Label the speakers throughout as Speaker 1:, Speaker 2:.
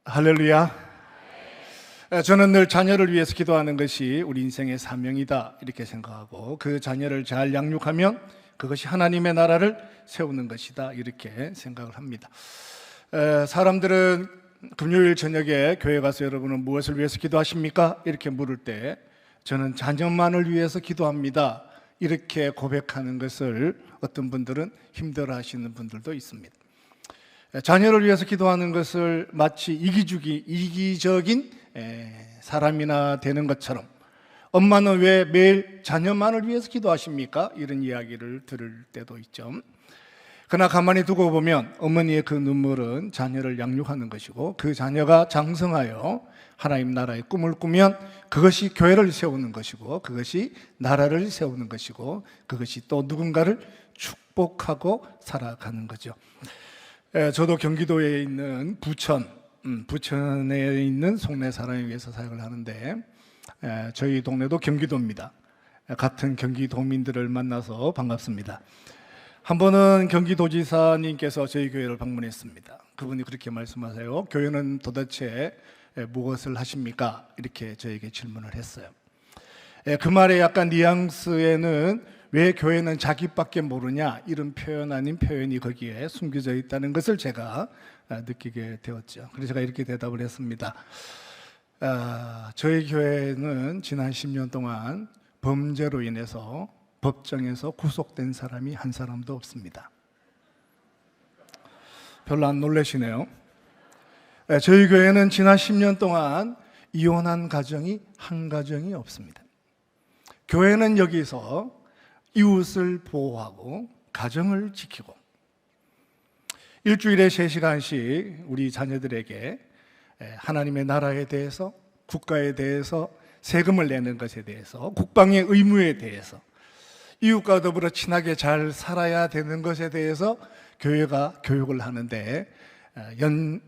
Speaker 1: 할렐루야. 저는 늘 자녀를 위해서 기도하는 것이 우리 인생의 사명이다 이렇게 생각하고, 그 자녀를 잘 양육하면 그것이 하나님의 나라를 세우는 것이다 이렇게 생각을 합니다. 사람들은 금요일 저녁에 교회 가서 여러분은 무엇을 위해서 기도하십니까? 이렇게 물을 때 저는 자녀만을 위해서 기도합니다 이렇게 고백하는 것을 어떤 분들은 힘들어 하시는 분들도 있습니다. 자녀를 위해서 기도하는 것을 마치 이기적인 사람이나 되는 것처럼, 엄마는 왜 매일 자녀만을 위해서 기도하십니까? 이런 이야기를 들을 때도 있죠. 그러나 가만히 두고 보면 어머니의 그 눈물은 자녀를 양육하는 것이고, 그 자녀가 장성하여 하나님 나라의 꿈을 꾸면 그것이 교회를 세우는 것이고, 그것이 나라를 세우는 것이고, 그것이 또 누군가를 축복하고 살아가는 거죠. 저도 경기도에 있는 부천에 있는 송내 사람에 위해서 사역을 하는데, 저희 동네도 경기도입니다. 같은 경기도민들을 만나서 반갑습니다. 한 번은 경기도지사님께서 저희 교회를 방문했습니다. 그분이 그렇게 말씀하세요. 교회는 도대체 무엇을 하십니까? 이렇게 저에게 질문을 했어요. 그 말에 약간 뉘앙스에는 왜 교회는 자기밖에 모르냐, 이런 표현 아닌 표현이 거기에 숨겨져 있다는 것을 제가 느끼게 되었죠. 그래서 제가 이렇게 대답을 했습니다. 저희 교회는 지난 10년 동안 범죄로 인해서 법정에서 구속된 사람이 한 사람도 없습니다. 별로 안 놀라시네요. 저희 교회는 지난 10년 동안 이혼한 가정이 한 가정이 없습니다. 교회는 여기서 이웃을 보호하고 가정을 지키고, 일주일에 3시간씩 우리 자녀들에게 하나님의 나라에 대해서, 국가에 대해서, 세금을 내는 것에 대해서, 국방의 의무에 대해서, 이웃과 더불어 친하게 잘 살아야 되는 것에 대해서 교회가 교육을 하는데, 연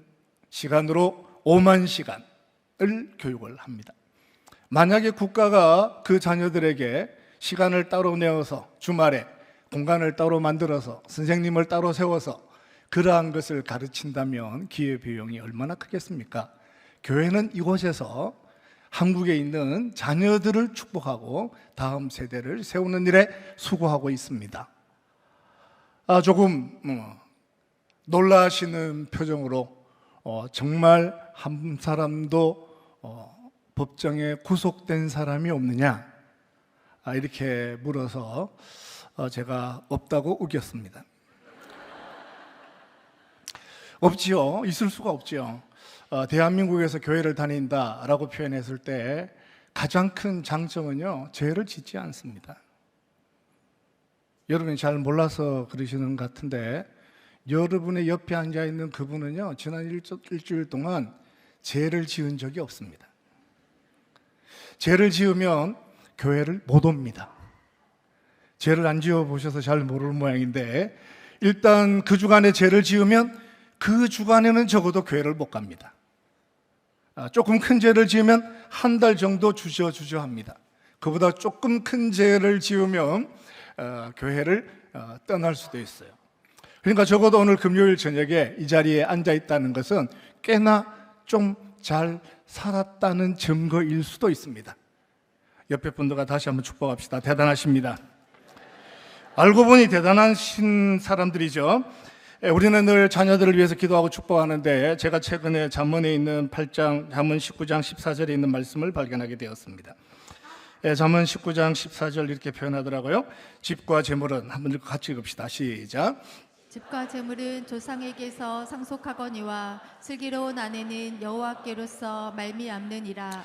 Speaker 1: 시간으로 5만 시간을 교육을 합니다. 만약에 국가가 그 자녀들에게 시간을 따로 내어서 주말에 공간을 따로 만들어서 선생님을 따로 세워서 그러한 것을 가르친다면 기회비용이 얼마나 크겠습니까? 교회는 이곳에서 한국에 있는 자녀들을 축복하고 다음 세대를 세우는 일에 수고하고 있습니다. 조금 놀라시는 표정으로 정말 한 사람도 법정에 구속된 사람이 없느냐? 이렇게 물어서 제가 없다고 우겼습니다. 없지요. 있을 수가 없지요. 대한민국에서 교회를 다닌다라고 표현했을 때 가장 큰 장점은요, 죄를 짓지 않습니다. 여러분이 잘 몰라서 그러시는 것 같은데, 여러분의 옆에 앉아있는 그분은요, 지난 일주일 동안 죄를 지은 적이 없습니다. 죄를 지으면 교회를 못 옵니다. 죄를 안 지어 보셔서 잘 모르는 모양인데, 일단 그 주간에 죄를 지으면 그 주간에는 적어도 교회를 못 갑니다. 조금 큰 죄를 지으면 한 달 정도 주저합니다. 그보다 조금 큰 죄를 지으면 교회를 떠날 수도 있어요. 그러니까 적어도 오늘 금요일 저녁에 이 자리에 앉아 있다는 것은 꽤나 좀 잘 살았다는 증거일 수도 있습니다. 옆에 분들과 다시 한번 축복합시다. 대단하십니다. 알고 보니 대단하신 사람들이죠. 우리는 늘 자녀들을 위해서 기도하고 축복하는데, 제가 최근에 잠언에 있는 8장, 잠언 19장 14절에 있는 말씀을 발견하게 되었습니다. 잠언 19장 14절 이렇게 표현하더라고요. 집과 재물은, 한번 같이 읽읍시다. 시작.
Speaker 2: 집과 재물은 조상에게서 상속하거니와 슬기로운 아내는 여호와께로서 말미암느니라.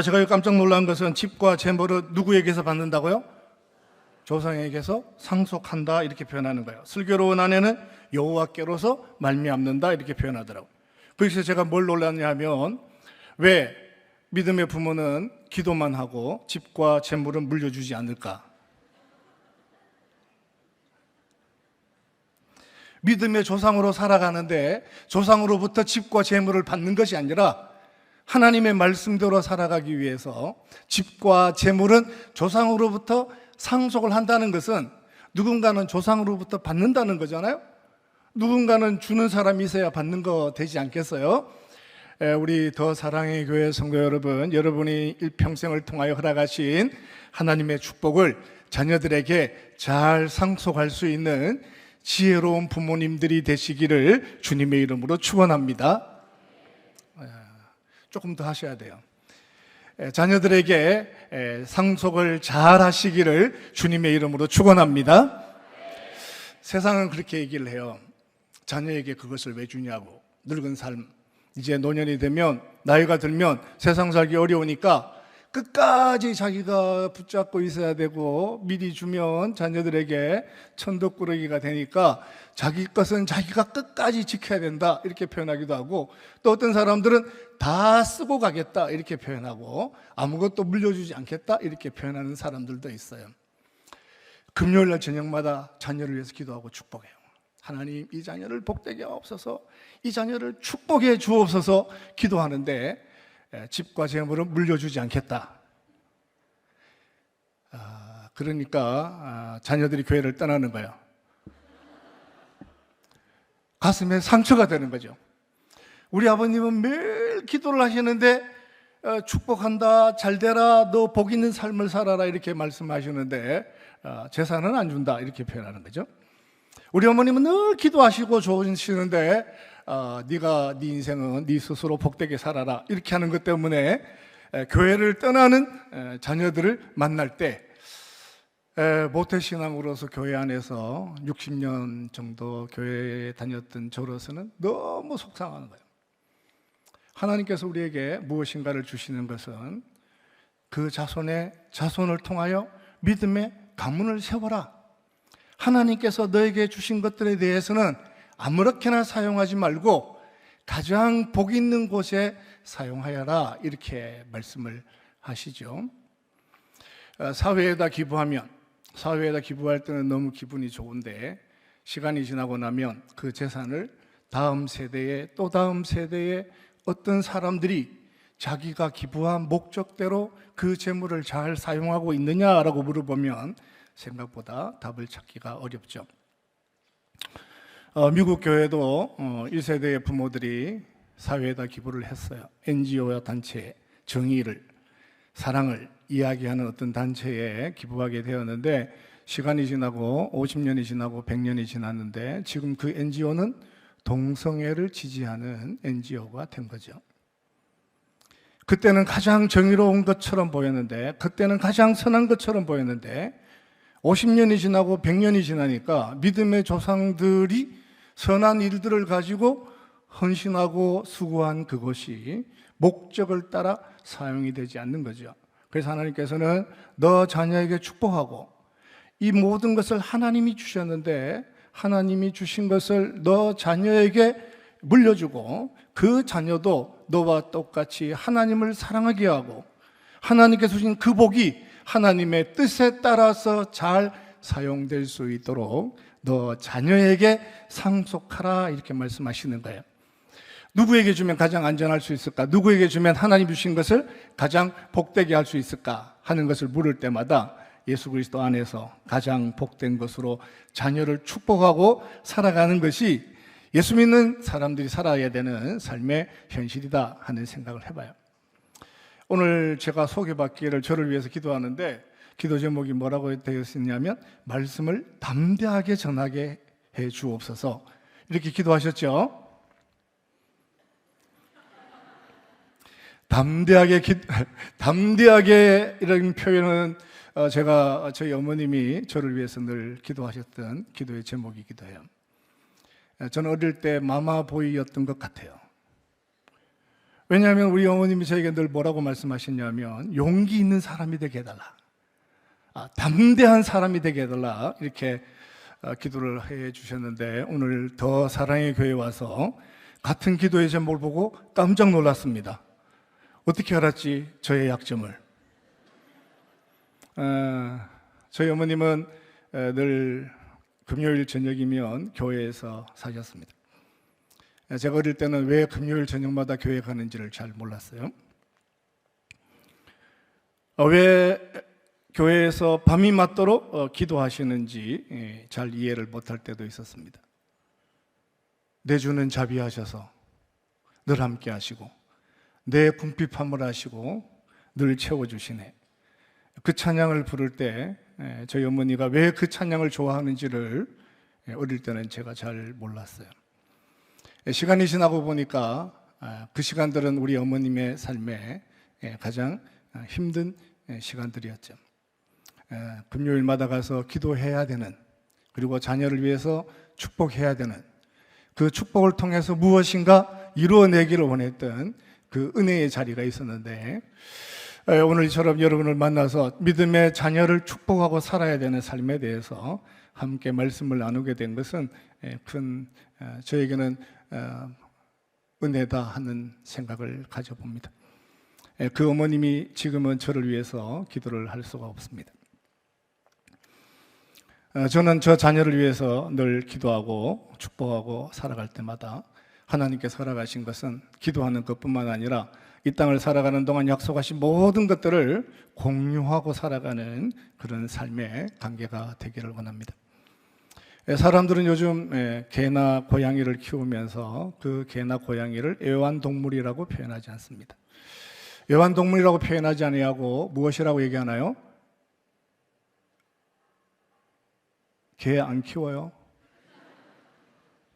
Speaker 1: 제가 깜짝 놀란 것은 집과 재물은 누구에게서 받는다고요? 조상에게서 상속한다 이렇게 표현하는 거예요. 슬기로운 아내는 여호와께로서 말미암는다 이렇게 표현하더라고요. 그래서 제가 뭘 놀랐냐면, 왜 믿음의 부모는 기도만 하고 집과 재물은 물려주지 않을까? 믿음의 조상으로 살아가는데 조상으로부터 집과 재물을 받는 것이 아니라 하나님의 말씀대로 살아가기 위해서 집과 재물은 조상으로부터 상속을 한다는 것은 누군가는 조상으로부터 받는다는 거잖아요. 누군가는 주는 사람이 있어야 받는 거 되지 않겠어요? 우리 더 사랑의 교회 성도 여러분, 여러분이 일평생을 통하여 허락하신 하나님의 축복을 자녀들에게 잘 상속할 수 있는 지혜로운 부모님들이 되시기를 주님의 이름으로 축원합니다. 조금 더 하셔야 돼요. 자녀들에게 상속을 잘 하시기를 주님의 이름으로 축원합니다. 세상은 그렇게 얘기를 해요. 자녀에게 그것을 왜 주냐고. 늙은 삶, 이제 노년이 되면, 나이가 들면 세상 살기 어려우니까 끝까지 자기가 붙잡고 있어야 되고, 미리 주면 자녀들에게 천덕꾸러기가 되니까 자기 것은 자기가 끝까지 지켜야 된다, 이렇게 표현하기도 하고, 또 어떤 사람들은 다 쓰고 가겠다, 이렇게 표현하고, 아무것도 물려주지 않겠다, 이렇게 표현하는 사람들도 있어요. 금요일날 저녁마다 자녀를 위해서 기도하고 축복해요. 하나님, 이 자녀를 복되게 하옵소서, 이 자녀를 축복해 주옵소서 기도하는데, 집과 재물은 물려주지 않겠다. 그러니까 자녀들이 교회를 떠나는 거예요. 가슴에 상처가 되는 거죠. 우리 아버님은 매일 기도를 하시는데 축복한다, 잘 되라, 너 복 있는 삶을 살아라, 이렇게 말씀하시는데 재산은 안 준다, 이렇게 표현하는 거죠. 우리 어머님은 늘 기도하시고 좋으시는데 네가 네 인생은 네 스스로 복되게 살아라, 이렇게 하는 것 때문에 교회를 떠나는 자녀들을 만날 때 모태신앙으로서 교회 안에서 60년 정도 교회에 다녔던 저로서는 너무 속상한 거예요. 하나님께서 우리에게 무엇인가를 주시는 것은 그 자손을 통하여 믿음의 가문을 세워라. 하나님께서 너에게 주신 것들에 대해서는 아무렇게나 사용하지 말고 가장 복 있는 곳에 사용하여라, 이렇게 말씀을 하시죠. 사회에다 기부할 때는 너무 기분이 좋은데 시간이 지나고 나면 그 재산을 다음 세대에, 또 다음 세대에 어떤 사람들이 자기가 기부한 목적대로 그 재물을 잘 사용하고 있느냐라고 물어보면 생각보다 답을 찾기가 어렵죠. 미국 교회도 1세대의 부모들이 사회에다 기부를 했어요. NGO와 단체, 정의를, 사랑을 이야기하는 어떤 단체에 기부하게 되었는데, 시간이 지나고 50년이 지나고 100년이 지났는데 지금 그 NGO는 동성애를 지지하는 NGO가 된 거죠. 그때는 가장 정의로운 것처럼 보였는데, 그때는 가장 선한 것처럼 보였는데 50년이 지나고 100년이 지나니까 믿음의 조상들이 선한 일들을 가지고 헌신하고 수고한 그것이 목적을 따라 사용이 되지 않는 거죠. 그래서 하나님께서는 너 자녀에게 축복하고, 이 모든 것을 하나님이 주셨는데 하나님이 주신 것을 너 자녀에게 물려주고, 그 자녀도 너와 똑같이 하나님을 사랑하게 하고, 하나님께서 주신 그 복이 하나님의 뜻에 따라서 잘 사용될 수 있도록 너 자녀에게 상속하라, 이렇게 말씀하시는 거예요. 누구에게 주면 가장 안전할 수 있을까? 누구에게 주면 하나님 주신 것을 가장 복되게 할 수 있을까? 하는 것을 물을 때마다 예수 그리스도 안에서 가장 복된 것으로 자녀를 축복하고 살아가는 것이 예수 믿는 사람들이 살아야 되는 삶의 현실이다 하는 생각을 해봐요. 오늘 제가 소개받기를 저를 위해서 기도하는데, 기도 제목이 뭐라고 되어 있냐면 말씀을 담대하게 전하게 해 주옵소서, 이렇게 기도하셨죠. 담대하게 이런 표현은 제가 저희 어머님이 저를 위해서 늘 기도하셨던 기도의 제목이기도 해요. 저는 어릴 때 마마보이였던 것 같아요. 왜냐하면 우리 어머님이 저에게 늘 뭐라고 말씀하셨냐면 용기 있는 사람이 되게 해달라, 담대한 사람이 되게 해달라, 이렇게 기도를 해 주셨는데, 오늘 더 사랑의 교회에 와서 같은 기도의 제목을 보고 깜짝 놀랐습니다. 어떻게 알았지? 저의 약점을. 저희 어머님은 늘 금요일 저녁이면 교회에서 사셨습니다. 제가 어릴 때는 왜 금요일 저녁마다 교회 가는지를 잘 몰랐어요. 왜 교회에서 밤이 맞도록 기도하시는지 잘 이해를 못할 때도 있었습니다. 내 주는 자비하셔서 늘 함께 하시고 내 궁핍함을 아시고 늘 채워주시네. 그 찬양을 부를 때 저희 어머니가 왜 그 찬양을 좋아하는지를 어릴 때는 제가 잘 몰랐어요. 시간이 지나고 보니까 그 시간들은 우리 어머님의 삶에 가장 힘든 시간들이었죠. 금요일마다 가서 기도해야 되는, 그리고 자녀를 위해서 축복해야 되는, 그 축복을 통해서 무엇인가 이루어내기를 원했던 그 은혜의 자리가 있었는데, 오늘처럼 여러분을 만나서 믿음의 자녀를 축복하고 살아야 되는 삶에 대해서 함께 말씀을 나누게 된 것은 저에게는 은혜다 하는 생각을 가져봅니다. 그 어머님이 지금은 저를 위해서 기도를 할 수가 없습니다. 저는 저 자녀를 위해서 늘 기도하고 축복하고 살아갈 때마다 하나님께서 허락하신 것은 기도하는 것뿐만 아니라 이 땅을 살아가는 동안 약속하신 모든 것들을 공유하고 살아가는 그런 삶의 관계가 되기를 원합니다. 사람들은 요즘 개나 고양이를 키우면서 그 개나 고양이를 애완동물이라고 표현하지 않습니다. 애완동물이라고 표현하지 아니하고 무엇이라고 얘기하나요? 개 안 키워요?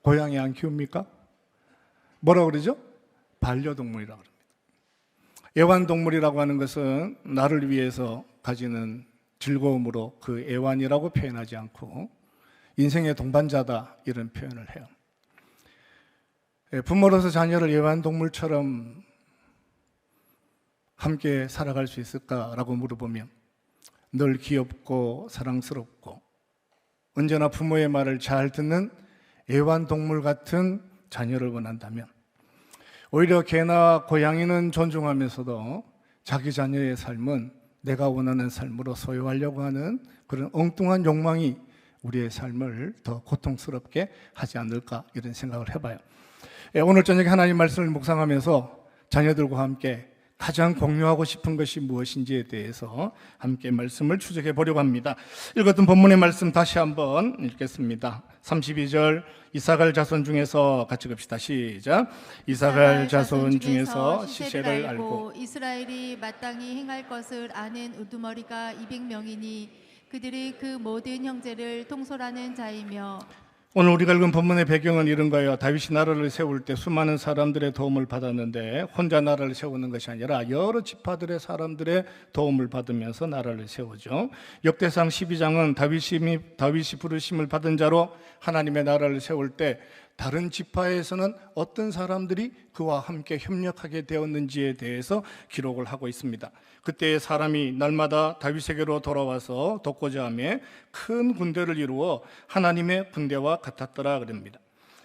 Speaker 1: 고양이 안 키웁니까? 뭐라고 그러죠? 반려동물이라고 합니다. 애완동물이라고 하는 것은 나를 위해서 가지는 즐거움으로 그 애완이라고 표현하지 않고 인생의 동반자다 이런 표현을 해요. 부모로서 자녀를 애완동물처럼 함께 살아갈 수 있을까라고 물어보면 늘 귀엽고 사랑스럽고 언제나 부모의 말을 잘 듣는 애완동물 같은 자녀를 원한다면, 오히려 개나 고양이는 존중하면서도 자기 자녀의 삶은 내가 원하는 삶으로 소유하려고 하는 그런 엉뚱한 욕망이 우리의 삶을 더 고통스럽게 하지 않을까 이런 생각을 해봐요. 오늘 저녁에 하나님 말씀을 묵상하면서 자녀들과 함께 가장 공유하고 싶은 것이 무엇인지에 대해서 함께 말씀을 추적해 보려고 합니다. 읽었던 본문의 말씀 다시 한번 읽겠습니다. 32절, 이사갈 자손 중에서 같이 봅시다. 시작. 이사갈 자손 중에서 시세를 알고
Speaker 2: 이스라엘이 마땅히 행할 것을 아는 우두머리가 200명이니 그들이 그 모든 형제를 통솔하는 자이며.
Speaker 1: 오늘 우리가 읽은 본문의 배경은 이런 거예요. 다윗이 나라를 세울 때 수많은 사람들의 도움을 받았는데 혼자 나라를 세우는 것이 아니라 여러 지파들의 사람들의 도움을 받으면서 나라를 세우죠. 역대상 12장은 다윗이 부르심을 받은 자로 하나님의 나라를 세울 때 다른 지파에서는 어떤 사람들이 그와 함께 협력하게 되었는지에 대해서 기록을 하고 있습니다. 그때 사람이 날마다 다윗에게로 돌아와서 돕고자 하며 큰 군대를 이루어 하나님의 군대와 같았더라 그럽니다.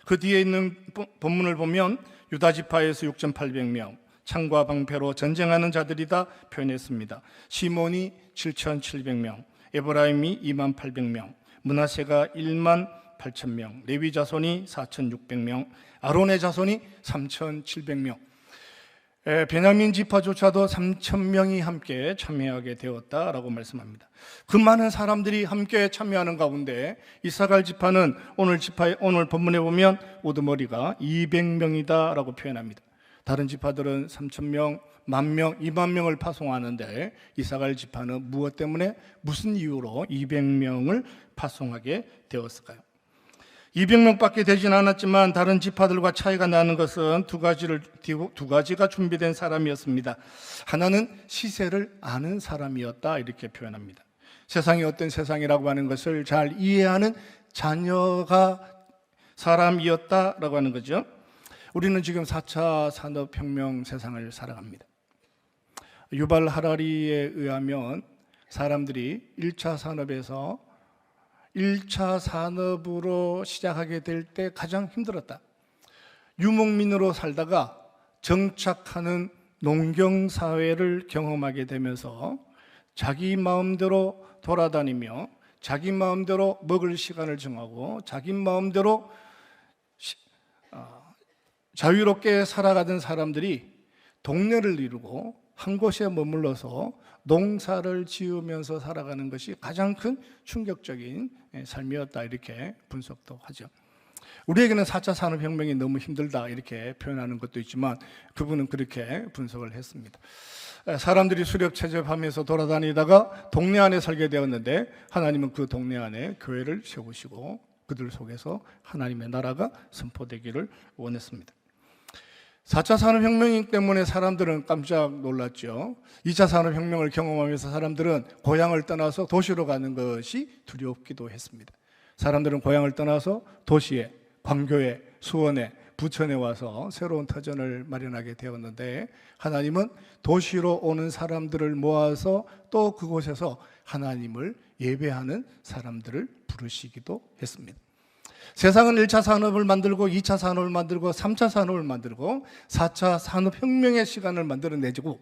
Speaker 1: 그 뒤에 있는 본문을 보면 유다 지파에서 6,800명, 창과 방패로 전쟁하는 자들이다 표현했습니다. 시몬이 7,700명, 에브라임이 28,000명, 므낫세가 18,000명, 레위 자손이 4,600명, 아론의 자손이 3,700명, 베냐민 지파조차도 3,000명이 함께 참여하게 되었다라고 말씀합니다. 그 많은 사람들이 함께 참여하는 가운데 이사갈 지파는 오늘 본문에 보면 우두머리가 200명이다라고 표현합니다. 다른 지파들은 3,000명, 10,000명, 20,000명을 파송하는데 이사갈 지파는 무엇 때문에 무슨 이유로 200명을 파송하게 되었을까요? 200명밖에 되진 않았지만 다른 지파들과 차이가 나는 것은 두 가지가 준비된 사람이었습니다. 하나는 시세를 아는 사람이었다 이렇게 표현합니다. 세상이 어떤 세상이라고 하는 것을 잘 이해하는 자녀가 사람이었다라고 하는 거죠. 우리는 지금 4차 산업혁명 세상을 살아갑니다. 유발 하라리에 의하면 사람들이 1차 산업에서 1차 산업으로 시작하게 될 때 가장 힘들었다. 유목민으로 살다가 정착하는 농경사회를 경험하게 되면서 자기 마음대로 돌아다니며 자기 마음대로 먹을 시간을 정하고 자기 마음대로 자유롭게 살아가던 사람들이 동네를 이루고 한 곳에 머물러서 농사를 지으면서 살아가는 것이 가장 큰 충격적인 삶이었다 이렇게 분석도 하죠. 우리에게는 4차 산업혁명이 너무 힘들다 이렇게 표현하는 것도 있지만 그분은 그렇게 분석을 했습니다. 사람들이 수렵 채집하면서 돌아다니다가 동네 안에 살게 되었는데 하나님은 그 동네 안에 교회를 세우시고 그들 속에서 하나님의 나라가 선포되기를 원했습니다. 4차 산업혁명 때문에 사람들은 깜짝 놀랐죠. 2차 산업혁명을 경험하면서 사람들은 고향을 떠나서 도시로 가는 것이 두렵기도 했습니다. 사람들은 고향을 떠나서 도시에, 광교에, 수원에, 부천에 와서 새로운 터전을 마련하게 되었는데 하나님은 도시로 오는 사람들을 모아서 또 그곳에서 하나님을 예배하는 사람들을 부르시기도 했습니다. 세상은 1차 산업을 만들고 2차 산업을 만들고 3차 산업을 만들고 4차 산업혁명의 시간을 만들어내고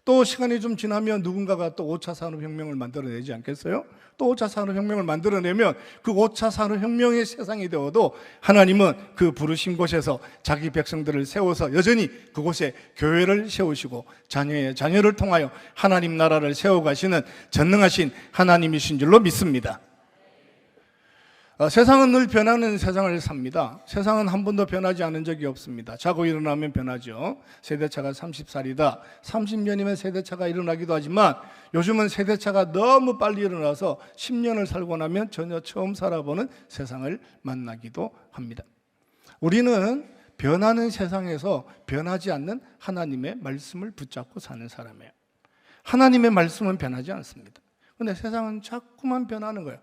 Speaker 1: 또 시간이 좀 지나면 누군가가 또 5차 산업혁명을 만들어내지 않겠어요? 또 5차 산업혁명을 만들어내면 그 5차 산업혁명의 세상이 되어도 하나님은 그 부르신 곳에서 자기 백성들을 세워서 여전히 그곳에 교회를 세우시고 자녀를 통하여 하나님 나라를 세워가시는 전능하신 하나님이신 줄로 믿습니다. 세상은 늘 변하는 세상을 삽니다. 세상은 한 번도 변하지 않은 적이 없습니다. 자고 일어나면 변하죠. 세대차가 30살이다. 30년이면 세대차가 일어나기도 하지만 요즘은 세대차가 너무 빨리 일어나서 10년을 살고 나면 전혀 처음 살아보는 세상을 만나기도 합니다. 우리는 변하는 세상에서 변하지 않는 하나님의 말씀을 붙잡고 사는 사람이에요. 하나님의 말씀은 변하지 않습니다. 그런데 세상은 자꾸만 변하는 거예요.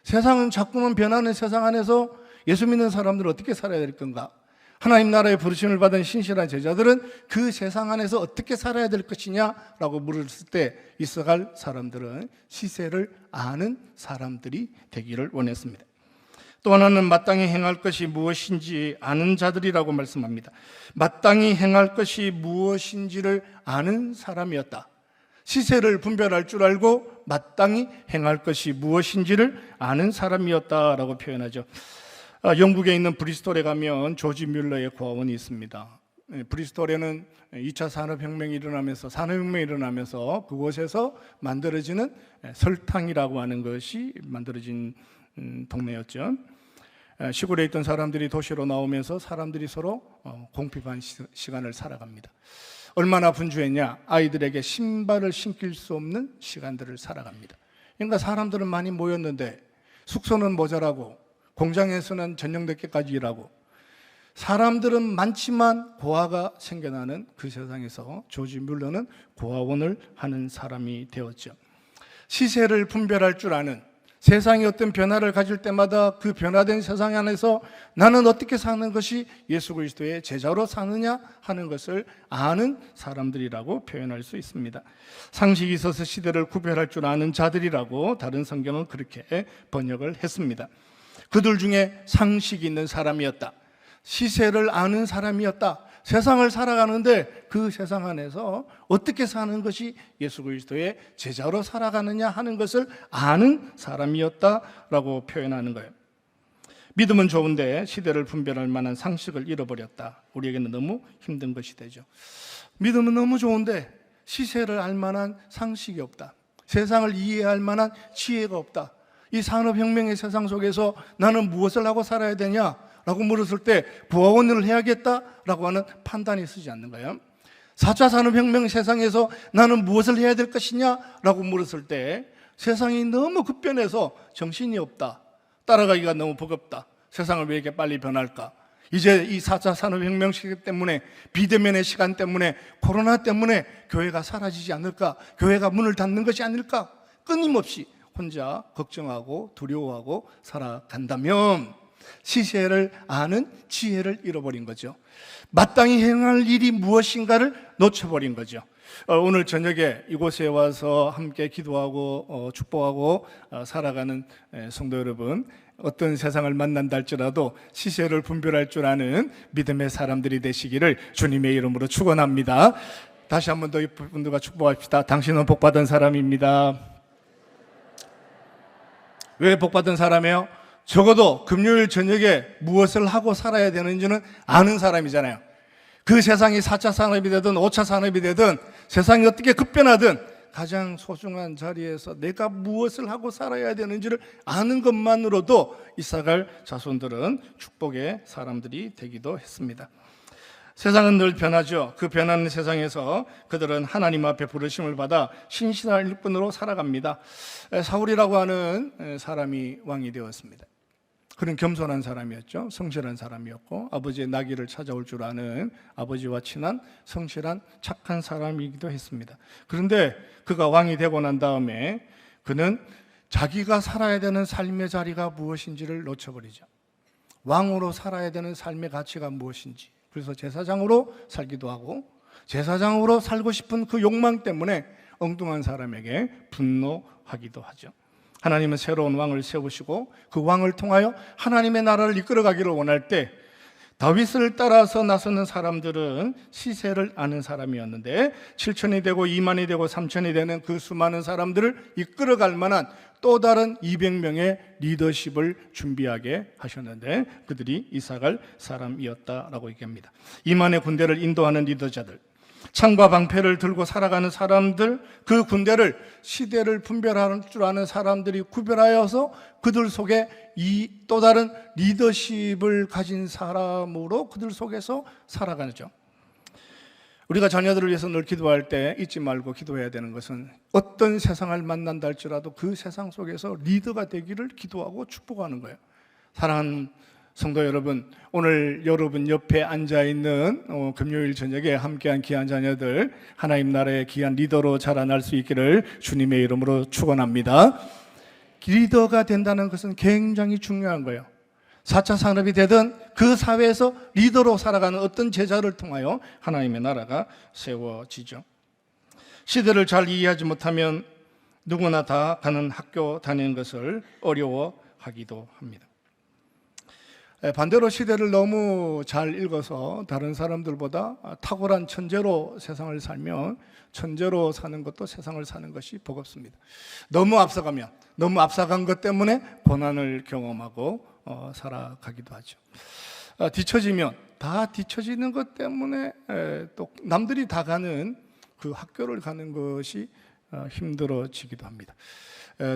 Speaker 1: 세상은 자꾸만 변하는 세상 안에서 예수 믿는 사람들은 어떻게 살아야 될 건가? 하나님 나라의 부르심을 받은 신실한 제자들은 그 세상 안에서 어떻게 살아야 될 것이냐라고 물었을 때 있어갈 사람들은 시세를 아는 사람들이 되기를 원했습니다. 또 하나는 마땅히 행할 것이 무엇인지 아는 자들이라고 말씀합니다. 마땅히 행할 것이 무엇인지를 아는 사람이었다. 시세를 분별할 줄 알고 마땅히 행할 것이 무엇인지를 아는 사람이었다라고 표현하죠. 영국에 있는 브리스톨에 가면 조지 뮬러의 고아원이 있습니다. 브리스톨에는 2차 산업혁명이 일어나면서 그곳에서 만들어지는 설탕이라고 하는 것이 만들어진 동네였죠. 시골에 있던 사람들이 도시로 나오면서 사람들이 서로 공핍한 시간을 살아갑니다. 얼마나 분주했냐? 아이들에게 신발을 신길 수 없는 시간들을 살아갑니다. 그러니까 사람들은 많이 모였는데 숙소는 모자라고 공장에서는 저녁 늦게까지 일하고 사람들은 많지만 고아가 생겨나는 그 세상에서 조지 뮬러는 고아원을 하는 사람이 되었죠. 시세를 분별할 줄 아는, 세상이 어떤 변화를 가질 때마다 그 변화된 세상 안에서 나는 어떻게 사는 것이 예수 그리스도의 제자로 사느냐 하는 것을 아는 사람들이라고 표현할 수 있습니다. 상식이 있어서 시대를 구별할 줄 아는 자들이라고 다른 성경은 그렇게 번역을 했습니다. 그들 중에 상식이 있는 사람이었다. 시세를 아는 사람이었다. 세상을 살아가는데 그 세상 안에서 어떻게 사는 것이 예수 그리스도의 제자로 살아가느냐 하는 것을 아는 사람이었다라고 표현하는 거예요. 믿음은 좋은데 시대를 분별할 만한 상식을 잃어버렸다. 우리에게는 너무 힘든 것이 되죠. 믿음은 너무 좋은데 시세를 알 만한 상식이 없다. 세상을 이해할 만한 지혜가 없다. 이 산업혁명의 세상 속에서 나는 무엇을 하고 살아야 되냐? 라고 물었을 때 고아원을 해야겠다라고 하는 판단이 서지 않는 거예요. 4차 산업혁명 세상에서 나는 무엇을 해야 될 것이냐라고 물었을 때 세상이 너무 급변해서 정신이 없다. 따라가기가 너무 버겁다. 세상을 왜 이렇게 빨리 변할까? 이제 이 4차 산업혁명 시기 때문에 비대면의 시간 때문에 코로나 때문에 교회가 사라지지 않을까? 교회가 문을 닫는 것이 아닐까? 끊임없이 혼자 걱정하고 두려워하고 살아간다면 시세를 아는 지혜를 잃어버린 거죠. 마땅히 행할 일이 무엇인가를 놓쳐버린 거죠. 오늘 저녁에 이곳에 와서 함께 기도하고 축복하고 살아가는 성도 여러분, 어떤 세상을 만난다 할지라도 시세를 분별할 줄 아는 믿음의 사람들이 되시기를 주님의 이름으로 축원합니다. 다시 한 번 더 이분들과 축복합시다. 당신은 복받은 사람입니다. 왜 복받은 사람이에요? 적어도 금요일 저녁에 무엇을 하고 살아야 되는지는 아는 사람이잖아요. 그 세상이 4차 산업이 되든 5차 산업이 되든 세상이 어떻게 급변하든 가장 소중한 자리에서 내가 무엇을 하고 살아야 되는지를 아는 것만으로도 이삭을 자손들은 축복의 사람들이 되기도 했습니다. 세상은 늘 변하죠. 그 변하는 세상에서 그들은 하나님 앞에 부르심을 받아 신실한 일꾼으로 살아갑니다. 사울이라고 하는 사람이 왕이 되었습니다. 그는 겸손한 사람이었죠. 성실한 사람이었고 아버지의 나귀를 찾아올 줄 아는 아버지와 친한 성실한 착한 사람이기도 했습니다. 그런데 그가 왕이 되고 난 다음에 그는 자기가 살아야 되는 삶의 자리가 무엇인지를 놓쳐버리죠. 왕으로 살아야 되는 삶의 가치가 무엇인지, 그래서 제사장으로 살기도 하고 제사장으로 살고 싶은 그 욕망 때문에 엉뚱한 사람에게 분노하기도 하죠. 하나님은 새로운 왕을 세우시고 그 왕을 통하여 하나님의 나라를 이끌어가기를 원할 때 다윗을 따라서 나서는 사람들은 시세를 아는 사람이었는데 7천이 되고 2만이 되고 3천이 되는 그 수많은 사람들을 이끌어갈 만한 또 다른 200명의 리더십을 준비하게 하셨는데 그들이 이삭을 사람이었다라고 얘기합니다. 2만의 군대를 인도하는 리더자들, 창과 방패를 들고 살아가는 사람들, 그 군대를 시대를 분별하는 줄 아는 사람들이 구별하여서 그들 속에 이 또 다른 리더십을 가진 사람으로 그들 속에서 살아가죠. 우리가 자녀들을 위해서 늘 기도할 때 잊지 말고 기도해야 되는 것은 어떤 세상을 만난다 할지라도 그 세상 속에서 리더가 되기를 기도하고 축복하는 거예요. 사랑하는 성도 여러분, 오늘 여러분 옆에 앉아있는 금요일 저녁에 함께한 귀한 자녀들, 하나님 나라의 귀한 리더로 자라날 수 있기를 주님의 이름으로 축원합니다. 리더가 된다는 것은 굉장히 중요한 거예요. 4차 산업이 되든 그 사회에서 리더로 살아가는 어떤 제자를 통하여 하나님의 나라가 세워지죠. 시대를 잘 이해하지 못하면 누구나 다 가는 학교 다니는 것을 어려워하기도 합니다. 반대로 시대를 너무 잘 읽어서 다른 사람들보다 탁월한 천재로 세상을 살면 천재로 사는 것도 세상을 사는 것이 버겁습니다. 너무 앞서간 것 때문에 고난을 경험하고 살아가기도 하죠. 다 뒤처지는 것 때문에 또 남들이 다 가는 그 학교를 가는 것이 힘들어지기도 합니다.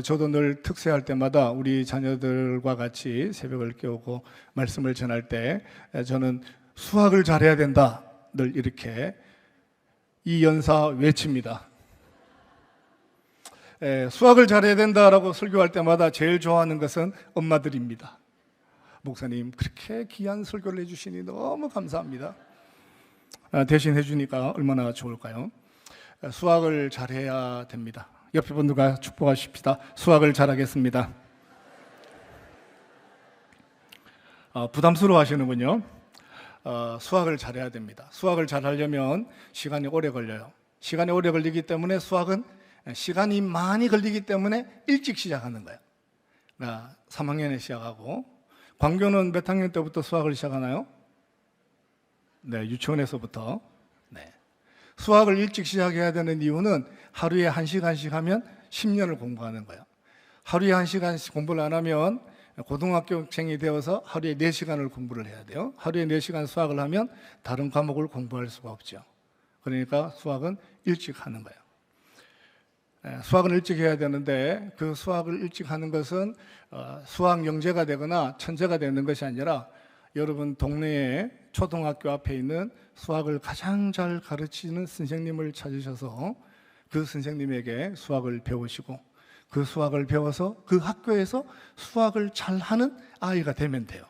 Speaker 1: 저도 늘 특세할 때마다 우리 자녀들과 같이 새벽을 깨우고 말씀을 전할 때 저는 수학을 잘해야 된다 늘 이렇게 이 연사 외칩니다. 수학을 잘해야 된다라고 설교할 때마다 제일 좋아하는 것은 엄마들입니다. 목사님 그렇게 귀한 설교를 해주시니 너무 감사합니다. 대신 해주니까 얼마나 좋을까요? 수학을 잘해야 됩니다. 옆에 분들과 축복하십시다. 수학을 잘하겠습니다. 부담스러워 하시는군요. 수학을 잘해야 됩니다. 수학을 잘하려면 시간이 오래 걸려요. 시간이 오래 걸리기 때문에 수학은 시간이 많이 걸리기 때문에 일찍 시작하는 거예요. 3학년에 시작하고, 광교는 몇 학년 때부터 수학을 시작하나요? 네, 유치원에서부터. 네. 수학을 일찍 시작해야 되는 이유는 하루에 1시간씩 하면 10년을 공부하는 거예요. 하루에 1시간씩 공부를 안 하면 고등학교생이 되어서 하루에 4시간을 공부를 해야 돼요. 하루에 4시간 수학을 하면 다른 과목을 공부할 수가 없죠. 그러니까 수학은 일찍 하는 거예요. 수학은 일찍 해야 되는데 그 수학을 일찍 하는 것은 수학 영재가 되거나 천재가 되는 것이 아니라 여러분 동네에 초등학교 앞에 있는 수학을 가장 잘 가르치는 선생님을 찾으셔서 그 선생님에게 수학을 배우시고 그 수학을 배워서 그 학교에서 수학을 잘하는 아이가 되면 돼요.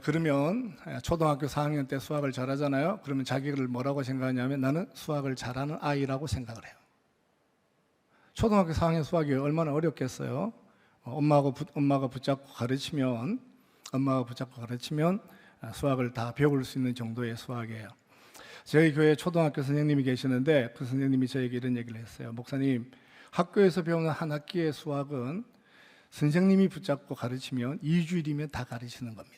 Speaker 1: 그러면 초등학교 4학년 때 수학을 잘하잖아요. 그러면 자기를 뭐라고 생각하냐면 나는 수학을 잘하는 아이라고 생각을 해요. 초등학교 4학년 수학이 얼마나 어렵겠어요. 엄마가 붙잡고 가르치면 수학을 다 배울 수 있는 정도의 수학이에요. 저희 교회에 초등학교 선생님이 계시는데 그 선생님이 저에게 이런 얘기를 했어요. 목사님, 학교에서 배우는 한 학기의 수학은 선생님이 붙잡고 가르치면 2주일이면 다 가르치는 겁니다.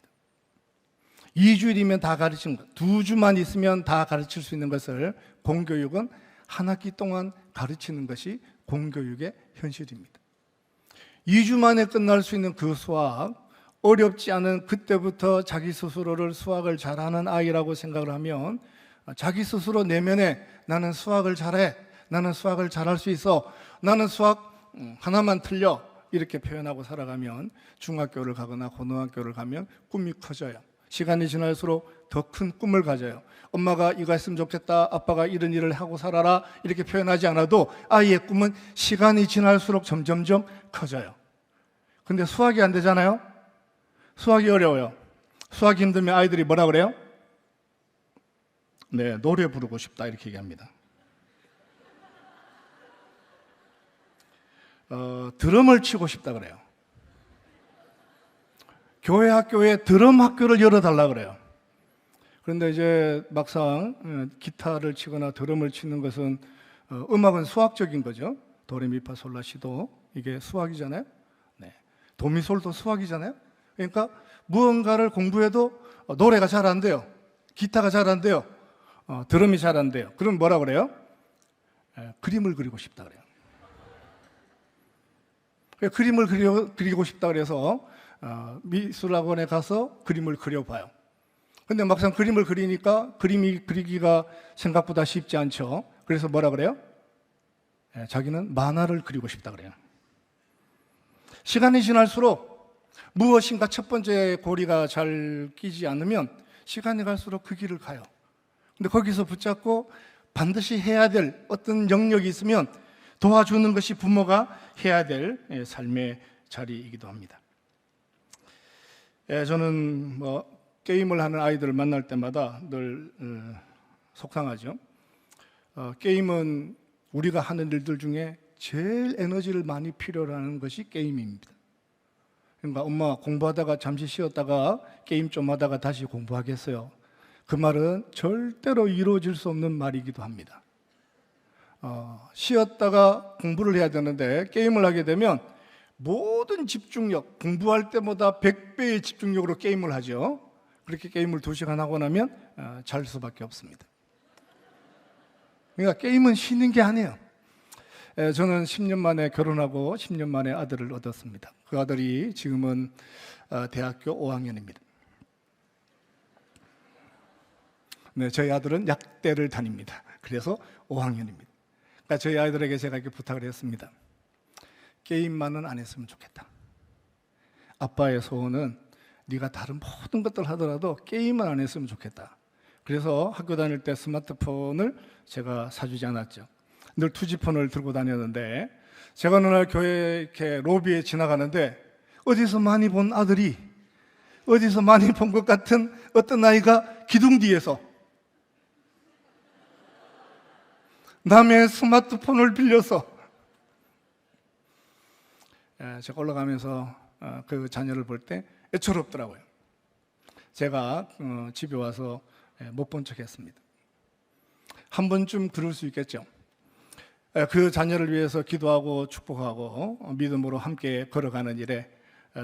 Speaker 1: 2주일이면 다 가르치는 것, 2주만 있으면 다 가르칠 수 있는 것을 공교육은 한 학기 동안 가르치는 것이 공교육의 현실입니다. 2주 만에 끝날 수 있는 그 수학, 어렵지 않은 그때부터 자기 스스로를 수학을 잘하는 아이라고 생각을 하면 자기 스스로 내면에 나는 수학을 잘해, 나는 수학을 잘할 수 있어, 나는 수학 하나만 틀려 이렇게 표현하고 살아가면 중학교를 가거나 고등학교를 가면 꿈이 커져요. 시간이 지날수록 더 큰 꿈을 가져요. 엄마가 이거 했으면 좋겠다, 아빠가 이런 일을 하고 살아라 이렇게 표현하지 않아도 아이의 꿈은 시간이 지날수록 점점점 커져요. 근데 수학이 안 되잖아요. 수학이 어려워요. 수학이 힘들면 아이들이 뭐라 그래요? 네, 노래 부르고 싶다 이렇게 얘기합니다. 드럼을 치고 싶다 그래요. 교회 학교에 드럼 학교를 열어달라 그래요. 그런데 이제 막상 기타를 치거나 드럼을 치는 것은 음악은 수학적인 거죠. 도레미파솔라시도 이게 수학이잖아요. 네. 도미솔도 수학이잖아요. 그러니까 무언가를 공부해도 노래가 잘 안 돼요. 기타가 잘 안 돼요. 드럼이 잘 안 돼요. 그럼 뭐라 그래요? 그림을 그리고 싶다 그래요. 그림을 그리고 싶다 그래서 미술학원에 가서 그림을 그려봐요. 근데 막상 그림을 그리니까 그림이 그리기가 생각보다 쉽지 않죠. 그래서 뭐라 그래요? 자기는 만화를 그리고 싶다 그래요. 시간이 지날수록 무엇인가 첫 번째 고리가 잘 끼지 않으면 시간이 갈수록 그 길을 가요. 근데 거기서 붙잡고 반드시 해야 될 어떤 영역이 있으면 도와주는 것이 부모가 해야 될 삶의 자리이기도 합니다. 저는 게임을 하는 아이들을 만날 때마다 늘 속상하죠. 게임은 우리가 하는 일들 중에 제일 에너지를 많이 필요로 하는 것이 게임입니다. 그러니까 엄마 공부하다가 잠시 쉬었다가 게임 좀 하다가 다시 공부하겠어요. 그 말은 절대로 이루어질 수 없는 말이기도 합니다. 쉬었다가 공부를 해야 되는데 게임을 하게 되면 모든 집중력, 공부할 때보다 100배의 집중력으로 게임을 하죠. 그렇게 게임을 2시간 하고 나면 잘 수밖에 없습니다. 그러니까 게임은 쉬는 게 아니에요. 저는 10년 만에 결혼하고 10년 만에 아들을 얻었습니다. 그 아들이 지금은 대학교 5학년입니다. 네, 저희 아들은 약대를 다닙니다. 그래서 5학년입니다. 그러니까 저희 아이들에게 제가 이렇게 부탁을 했습니다. 게임만은 안 했으면 좋겠다. 아빠의 소원은 네가 다른 모든 것들 하더라도 게임만 안 했으면 좋겠다. 그래서 학교 다닐 때 스마트폰을 제가 사주지 않았죠. 늘 투지폰을 들고 다녔는데 제가 어느 날 교회 이렇게 로비에 지나가는데 어디서 많이 본 아들이 어디서 많이 본 것 같은 어떤 아이가 기둥 뒤에서 남의 스마트폰을 빌려서 제가 올라가면서 그 자녀를 볼 때 애처롭더라고요. 제가 집에 와서 못 본 척 했습니다. 한 번쯤 그럴 수 있겠죠. 그 자녀를 위해서 기도하고 축복하고 믿음으로 함께 걸어가는 일에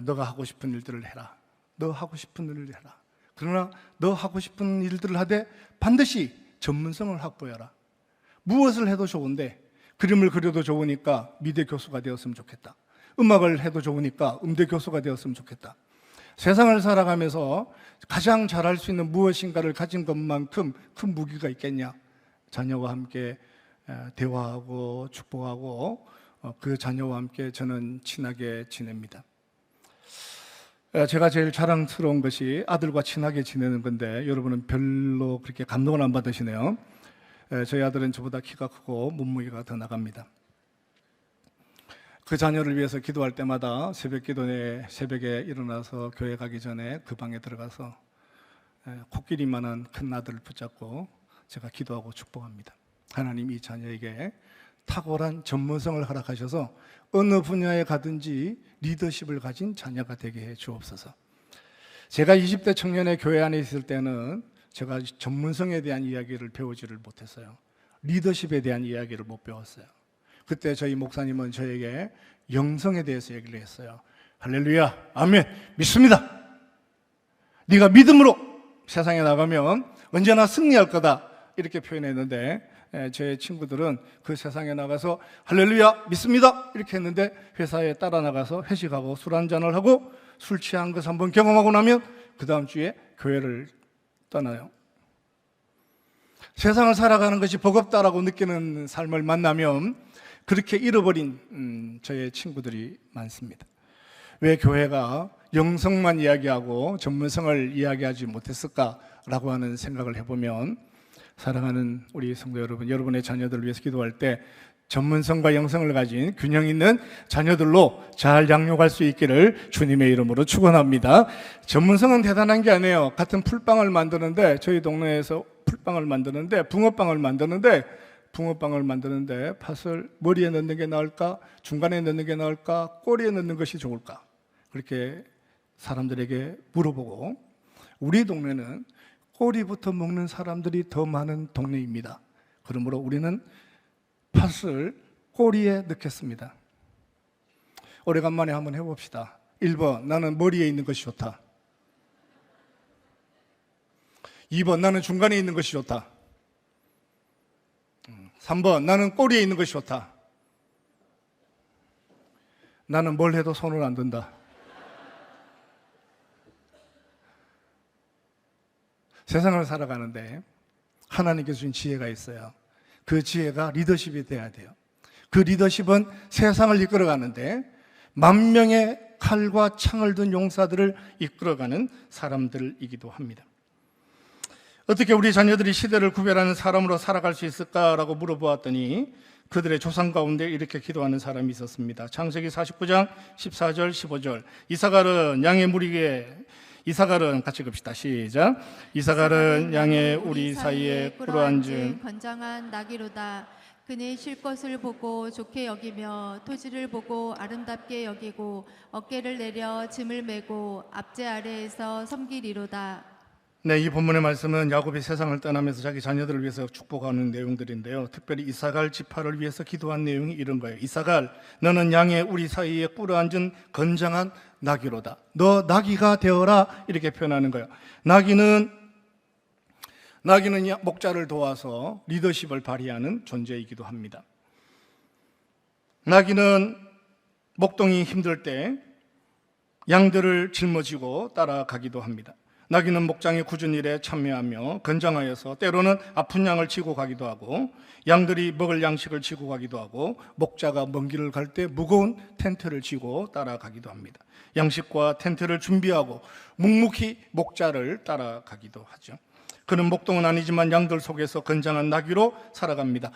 Speaker 1: 너가 하고 싶은 일들을 해라. 너 하고 싶은 일을 해라. 그러나 너 하고 싶은 일들을 하되 반드시 전문성을 확보해라. 무엇을 해도 좋은데 그림을 그려도 좋으니까 미대 교수가 되었으면 좋겠다. 음악을 해도 좋으니까 음대 교수가 되었으면 좋겠다. 세상을 살아가면서 가장 잘할 수 있는 무엇인가를 가진 것만큼 큰 무기가 있겠냐. 자녀와 함께 대화하고 축복하고 그 자녀와 함께 저는 친하게 지냅니다. 제가 제일 자랑스러운 것이 아들과 친하게 지내는 건데 여러분은 별로 그렇게 감동을 안 받으시네요. 저희 아들은 저보다 키가 크고 몸무게가 더 나갑니다. 그 자녀를 위해서 기도할 때마다 새벽 기도에 새벽에 일어나서 교회 가기 전에 그 방에 들어가서 코끼리만한 큰 아들을 붙잡고 제가 기도하고 축복합니다. 하나님 이 자녀에게 탁월한 전문성을 허락하셔서 어느 분야에 가든지 리더십을 가진 자녀가 되게 해 주옵소서. 제가 20대 청년의 교회 안에 있을 때는 제가 전문성에 대한 이야기를 배우지를 못했어요. 리더십에 대한 이야기를 못 배웠어요. 그때 저희 목사님은 저에게 영성에 대해서 얘기를 했어요. 할렐루야, 아멘, 믿습니다. 네가 믿음으로 세상에 나가면 언제나 승리할 거다 이렇게 표현했는데 제 친구들은 그 세상에 나가서 할렐루야 믿습니다 이렇게 했는데 회사에 따라 나가서 회식하고 술 한잔을 하고 술 취한 것을 한번 경험하고 나면 그 다음 주에 교회를 떠나요. 세상을 살아가는 것이 버겁다라고 느끼는 삶을 만나면 그렇게 잃어버린 저의 친구들이 많습니다. 왜 교회가 영성만 이야기하고 전문성을 이야기하지 못했을까라고 하는 생각을 해보면, 사랑하는 우리 성도 여러분, 여러분의 자녀들을 위해서 기도할 때 전문성과 영성을 가진 균형 있는 자녀들로 잘 양육할 수 있기를 주님의 이름으로 축원합니다. 전문성은 대단한 게 아니에요. 같은 풀빵을 만드는데, 저희 동네에서 풀빵을 만드는데, 붕어빵을 만드는데 팥을 머리에 넣는 게 나을까, 중간에 넣는 게 나을까, 꼬리에 넣는 것이 좋을까, 그렇게 사람들에게 물어보고, 우리 동네는 꼬리부터 먹는 사람들이 더 많은 동네입니다. 그러므로 우리는 팥을 꼬리에 넣겠습니다. 오래간만에 한번 해봅시다. 1번, 나는 머리에 있는 것이 좋다. 2번, 나는 중간에 있는 것이 좋다. 3번, 나는 꼬리에 있는 것이 좋다. 나는 뭘 해도 손을 안 든다. 세상을 살아가는데 하나님께서 주신 지혜가 있어요. 그 지혜가 리더십이 돼야 돼요. 그 리더십은 세상을 이끌어가는데 만명의 칼과 창을 든 용사들을 이끌어가는 사람들이기도 합니다. 어떻게 우리 자녀들이 시대를 구별하는 사람으로 살아갈 수 있을까라고 물어보았더니 그들의 조상 가운데 이렇게 기도하는 사람이 있었습니다. 창세기 49장 14절 15절. 이사갈은 양의 무리에, 이사갈은 같이 봅시다. 시작. 이사갈은 양의 우리 사이에 꿇어앉은
Speaker 2: 건장한 나귀로다. 그는 쉴 것을 보고 좋게 여기며 토지를 보고 아름답게 여기고 어깨를 내려 짐을 메고 압제 아래에서 섬기리로다.
Speaker 1: 네, 이 본문의 말씀은 야곱이 세상을 떠나면서 자기 자녀들을 위해서 축복하는 내용들인데요. 특별히 이사갈 지파를 위해서 기도한 내용이 이런 거예요. 이사갈, 너는 양의 우리 사이에 꿇어앉은 건장한 나귀로다. 너 나귀가 되어라, 이렇게 표현하는 거예요. 나귀는 목자를 도와서 리더십을 발휘하는 존재이기도 합니다. 나귀는 목동이 힘들 때 양들을 짊어지고 따라가기도 합니다. 나귀는 목장의 굳은 일에 참여하며 건장하여서 때로는 아픈 양을 지고 가기도 하고, 양들이 먹을 양식을 지고 가기도 하고, 목자가 먼 길을 갈 때 무거운 텐트를 지고 따라가기도 합니다. 양식과 텐트를 준비하고 묵묵히 목자를 따라가기도 하죠. 그는 목동은 아니지만 양들 속에서 건장한 나귀로 살아갑니다.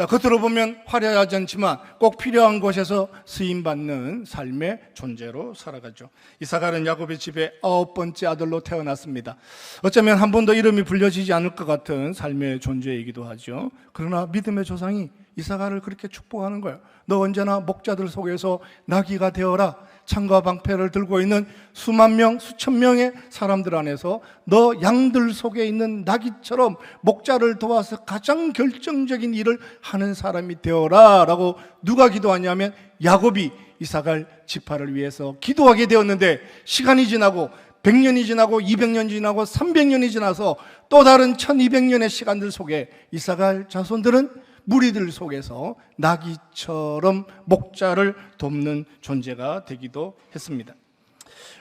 Speaker 1: 겉으로 보면 화려하지 않지만 꼭 필요한 곳에서 쓰임받는 삶의 존재로 살아가죠. 이사갈은 야곱의 집에 9번째 아들로 태어났습니다. 어쩌면 한 번도 이름이 불려지지 않을 것 같은 삶의 존재이기도 하죠. 그러나 믿음의 조상이 이사갈을 그렇게 축복하는 거예요. 너 언제나 목자들 속에서 나귀가 되어라. 창과 방패를 들고 있는 수만 명, 수천 명의 사람들 안에서 너 양들 속에 있는 나귀처럼 목자를 도와서 가장 결정적인 일을 하는 사람이 되어라 라고 누가 기도하냐면 야곱이 이사갈 지파를 위해서 기도하게 되었는데, 시간이 지나고 100년이 지나고 200년이 지나고 300년이 지나서 또 다른 1200년의 시간들 속에 이사갈 자손들은 무리들 속에서 나귀처럼 목자를 돕는 존재가 되기도 했습니다.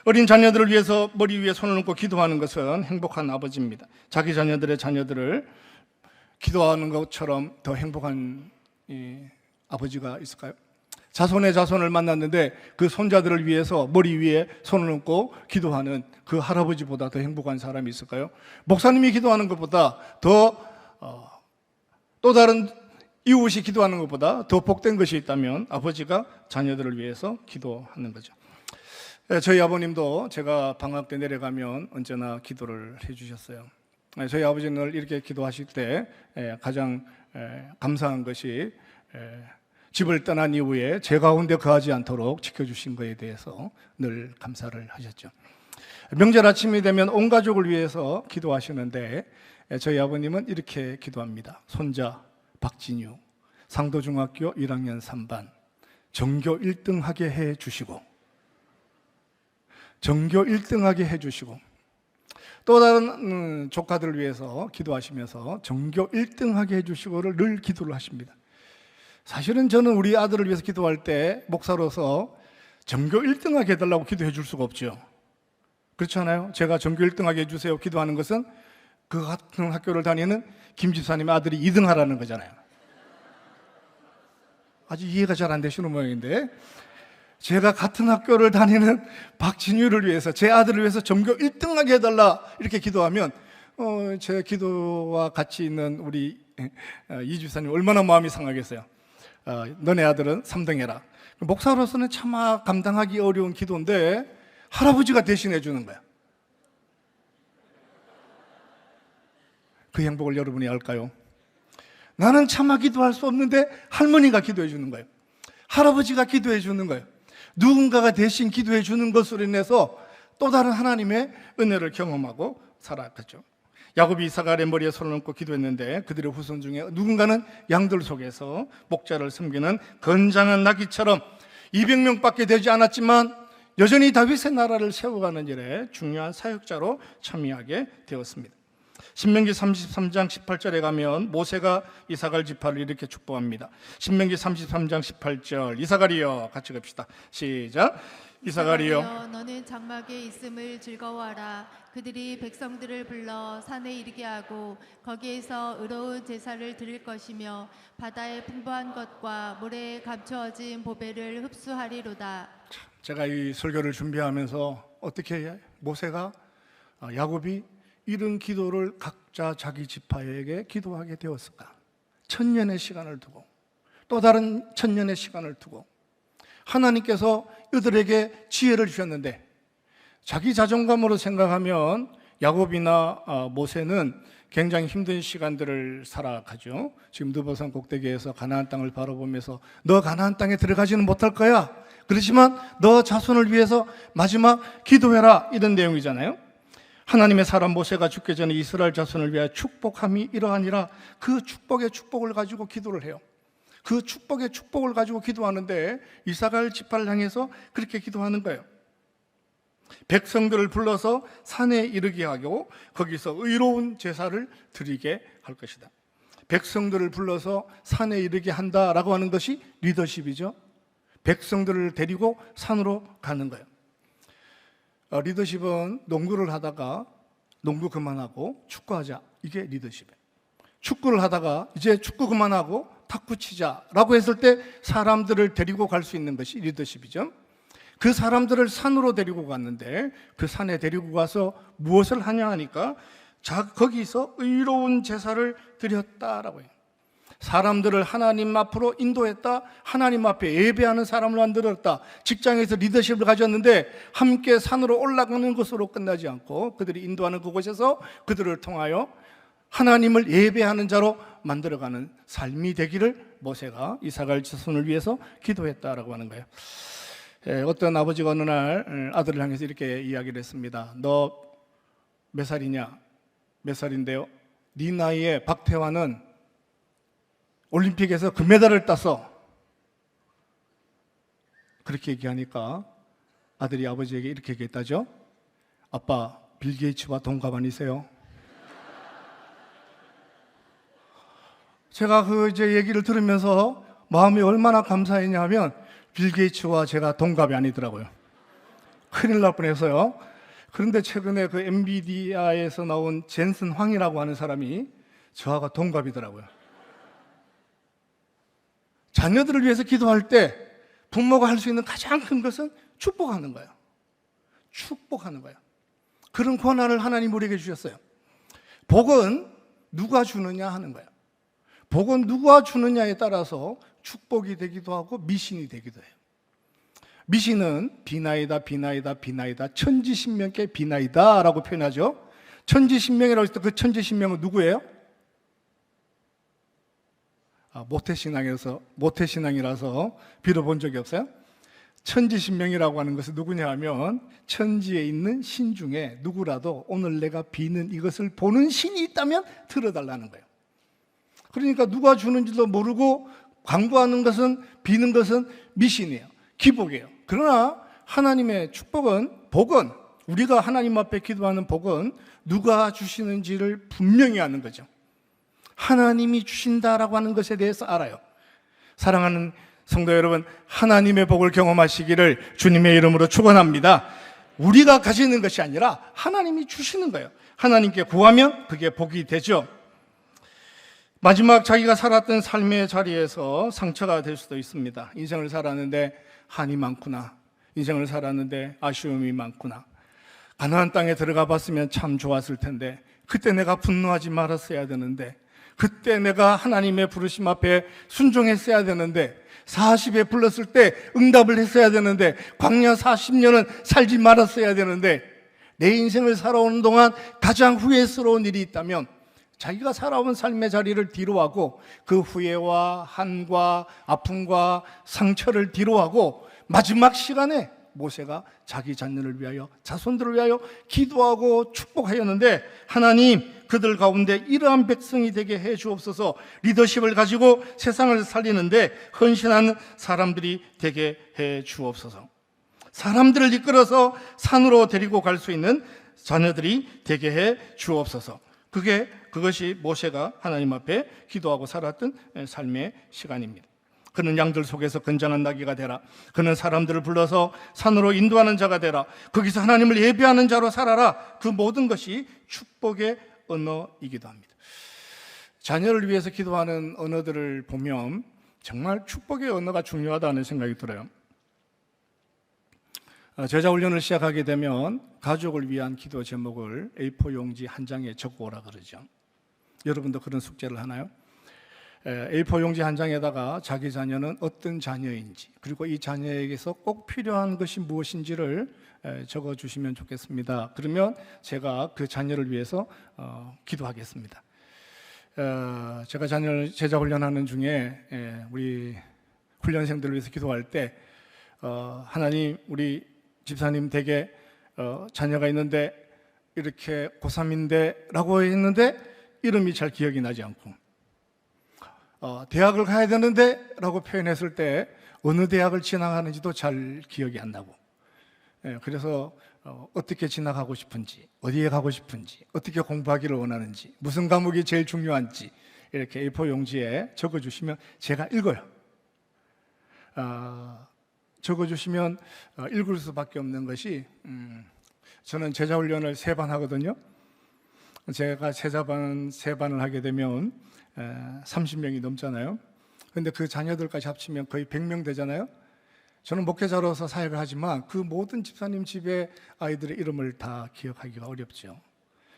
Speaker 1: 어린 자녀들을 위해서 머리 위에 손을 얹고 기도하는 것은 행복한 아버지입니다. 자기 자녀들을 기도하는 것처럼 더 행복한 아버지가 있을까요? 자손의 자손을 만났는데 그 손자들을 위해서 머리 위에 손을 얹고 기도하는 그 할아버지보다 더 행복한 사람이 있을까요? 목사님이 기도하는 것보다 또 다른 이웃이 기도하는 것보다 더 복된 것이 있다면 아버지가 자녀들을 위해서 기도하는 거죠. 저희 아버님도 제가 방학 때 내려가면 언제나 기도를 해주셨어요. 저희 아버지는 이렇게 기도하실 때 가장 감사한 것이 집을 떠난 이후에 제 가운데 거하지 않도록 지켜주신 것에 대해서 늘 감사를 하셨죠. 명절 아침이 되면 온 가족을 위해서 기도하시는데 저희 아버님은 이렇게 기도합니다. 손자 박진유 상도중학교 1학년 3반 전교 1등하게 해주시고, 전교 1등하게 해주시고, 또 다른 조카들을 위해서 기도하시면서 전교 1등하게 해주시고를 늘 기도를 하십니다. 사실은 저는 우리 아들을 위해서 기도할 때 목사로서 전교 1등하게 해달라고 기도해 줄 수가 없죠. 그렇잖아요. 제가 전교 1등하게 해주세요 기도하는 것은 그 같은 학교를 다니는 김 집사님의 아들이 2등 하라는 거잖아요. 아직 이해가 잘 안 되시는 모양인데, 제가 같은 학교를 다니는 박진유를 위해서, 제 아들을 위해서 전교 1등하게 해달라 이렇게 기도하면 제 기도와 같이 있는 우리 이 집사님 얼마나 마음이 상하겠어요. 너네 아들은 3등 해라. 목사로서는 차마 감당하기 어려운 기도인데 할아버지가 대신해 주는 거야. 그 행복을 여러분이 알까요? 나는 차마 기도할 수 없는데 할머니가 기도해 주는 거예요. 할아버지가 기도해 주는 거예요. 누군가가 대신 기도해 주는 것으로 인해서 또 다른 하나님의 은혜를 경험하고 살아갔죠. 야곱이 이삭의 머리에 손을 얹고 기도했는데 그들의 후손 중에 누군가는 양들 속에서 목자를 섬기는 건장한 나귀처럼 200명밖에 되지 않았지만 여전히 다윗의 나라를 세워가는 일에 중요한 사역자로 참여하게 되었습니다. 신명기 33장 18절에 가면 모세가 이사갈 지파를 이렇게 축복합니다. 신명기 33장 18절, 이사갈이여, 같이 갑시다. 시작. 이사갈이여,
Speaker 2: 너는 장막에 있음을 즐거워하라. 그들이 백성들을 불러 산에 이르게 하고 거기에서 의로운 제사를 드릴 것이며 바다의 풍부한 것과 모래에 감추어진 보배를 흡수하리로다.
Speaker 1: 제가 이 설교를 준비하면서 어떻게 모세가, 야곱이 이런 기도를 각자 자기 지파에게 기도하게 되었을까? 1000년의 시간을 두고, 또 다른 1000년의 시간을 두고 하나님께서 이들에게 지혜를 주셨는데, 자기 자존감으로 생각하면 야곱이나 모세는 굉장히 힘든 시간들을 살아가죠. 지금 느보산 꼭대기에서 가나안 땅을 바라보면서 너 가나안 땅에 들어가지는 못할 거야, 그렇지만 너 자손을 위해서 마지막 기도해라, 이런 내용이잖아요. 하나님의 사람 모세가 죽기 전에 이스라엘 자손을 위하여 축복함이 이러하니라, 그 축복의 축복을 가지고 기도를 해요. 그 축복의 축복을 가지고 기도하는데 이사갈 지파를 향해서 그렇게 기도하는 거예요. 백성들을 불러서 산에 이르게 하고 거기서 의로운 제사를 드리게 할 것이다. 백성들을 불러서 산에 이르게 한다라고 하는 것이 리더십이죠. 백성들을 데리고 산으로 가는 거예요. 리더십은 농구를 하다가 농구 그만하고 축구하자, 이게 리더십이에요. 축구를 하다가 이제 축구 그만하고 탁구 치자라고 했을 때 사람들을 데리고 갈 수 있는 것이 리더십이죠. 그 사람들을 산으로 데리고 갔는데 그 산에 데리고 가서 무엇을 하냐 하니까 거기서 의로운 제사를 드렸다라고 해요. 사람들을 하나님 앞으로 인도했다, 하나님 앞에 예배하는 사람을 만들었다. 직장에서 리더십을 가졌는데 함께 산으로 올라가는 것으로 끝나지 않고 그들이 인도하는 그곳에서 그들을 통하여 하나님을 예배하는 자로 만들어가는 삶이 되기를 모세가 이사갈 자손을 위해서 기도했다라고 하는 거예요. 어떤 아버지가 어느 날 아들을 향해서 이렇게 이야기를 했습니다. 너 몇 살이냐? 몇 살인데요? 네 나이에 박태환은 올림픽에서 금메달을 땄어. 그렇게 얘기하니까 아들이 아버지에게 이렇게 얘기했다죠. 아빠, 빌 게이츠와 동갑 아니세요? 제가 이제 얘기를 들으면서 마음이 얼마나 감사했냐면 빌 게이츠와 제가 동갑이 아니더라고요. 큰일 날 뻔해서요. 그런데 최근에 그 엔비디아에서 나온 젠슨 황이라고 하는 사람이 저하고 동갑이더라고요. 자녀들을 위해서 기도할 때 부모가 할 수 있는 가장 큰 것은 축복하는 거예요. 축복하는 거예요. 그런 권한을 하나님 우리에게 주셨어요. 복은 누가 주느냐 하는 거예요. 복은 누가 주느냐에 따라서 축복이 되기도 하고 미신이 되기도 해요. 미신은 비나이다, 비나이다, 비나이다, 천지신명께 비나이다 라고 표현하죠. 천지신명이라고 했을 때 그 천지신명은 누구예요? 모태신앙이라서 빌어본 적이 없어요. 천지신명이라고 하는 것은 누구냐 하면 천지에 있는 신 중에 누구라도 오늘 내가 비는 이것을 보는 신이 있다면 들어달라는 거예요. 그러니까 누가 주는지도 모르고 광고하는 것은, 비는 것은 미신이에요. 기복이에요. 그러나 하나님의 축복은, 복은 우리가 하나님 앞에 기도하는 복은 누가 주시는지를 분명히 아는 거죠. 하나님이 주신다라고 하는 것에 대해서 알아요. 사랑하는 성도 여러분, 하나님의 복을 경험하시기를 주님의 이름으로 축원합니다. 우리가 가지는 것이 아니라 하나님이 주시는 거예요. 하나님께 구하면 그게 복이 되죠. 마지막 자기가 살았던 삶의 자리에서 상처가 될 수도 있습니다. 인생을 살았는데 한이 많구나. 인생을 살았는데 아쉬움이 많구나. 가나안 땅에 들어가 봤으면 참 좋았을 텐데, 그때 내가 분노하지 말았어야 되는데, 그때 내가 하나님의 부르심 앞에 순종했어야 되는데, 40에 불렀을 때 응답을 했어야 되는데, 광야 40년은 살지 말았어야 되는데, 내 인생을 살아오는 동안 가장 후회스러운 일이 있다면 자기가 살아온 삶의 자리를 뒤로하고 그 후회와 한과 아픔과 상처를 뒤로하고 마지막 시간에 모세가 자기 자녀를 위하여, 자손들을 위하여 기도하고 축복하였는데, 하나님 그들 가운데 이러한 백성이 되게 해 주옵소서. 리더십을 가지고 세상을 살리는데 헌신하는 사람들이 되게 해 주옵소서. 사람들을 이끌어서 산으로 데리고 갈 수 있는 자녀들이 되게 해 주옵소서. 그것이 모세가 하나님 앞에 기도하고 살았던 삶의 시간입니다. 그는 양들 속에서 건장한 나귀가 되라. 그는 사람들을 불러서 산으로 인도하는 자가 되라. 거기서 하나님을 예배하는 자로 살아라. 그 모든 것이 축복의 언어이기도 합니다. 자녀를 위해서 기도하는 언어들을 보면 정말 축복의 언어가 중요하다는 생각이 들어요. 제자 훈련을 시작하게 되면 가족을 위한 기도 제목을 A4 용지 한 장에 적어오라 그러죠. 여러분도 그런 숙제를 하나요? A4 용지 한 장에다가 자기 자녀는 어떤 자녀인지, 그리고 이 자녀에게서 꼭 필요한 것이 무엇인지를 적어주시면 좋겠습니다. 그러면 제가 그 자녀를 위해서 기도하겠습니다. 제가 자녀를 제자 훈련하는 중에 우리 훈련생들을 위해서 기도할 때 하나님, 우리 집사님 댁에 자녀가 있는데 이렇게 고3인데 라고 했는데 이름이 잘 기억이 나지 않고, 대학을 가야 되는데 라고 표현했을 때 어느 대학을 진학하는지도 잘 기억이 안 나고, 그래서 어떻게 진학하고 싶은지, 어디에 가고 싶은지, 어떻게 공부하기를 원하는지, 무슨 과목이 제일 중요한지 이렇게 A4 용지에 적어주시면 제가 읽어요. 적어주시면 읽을 수밖에 없는 것이, 저는 제자훈련을 3반 하거든요. 제가 제자반 3반을 하게 되면 30명이 넘잖아요. 그런데 그 자녀들까지 합치면 거의 100명 되잖아요. 저는 목회자로서 사역을 하지만 그 모든 집사님 집의 아이들의 이름을 다 기억하기가 어렵죠.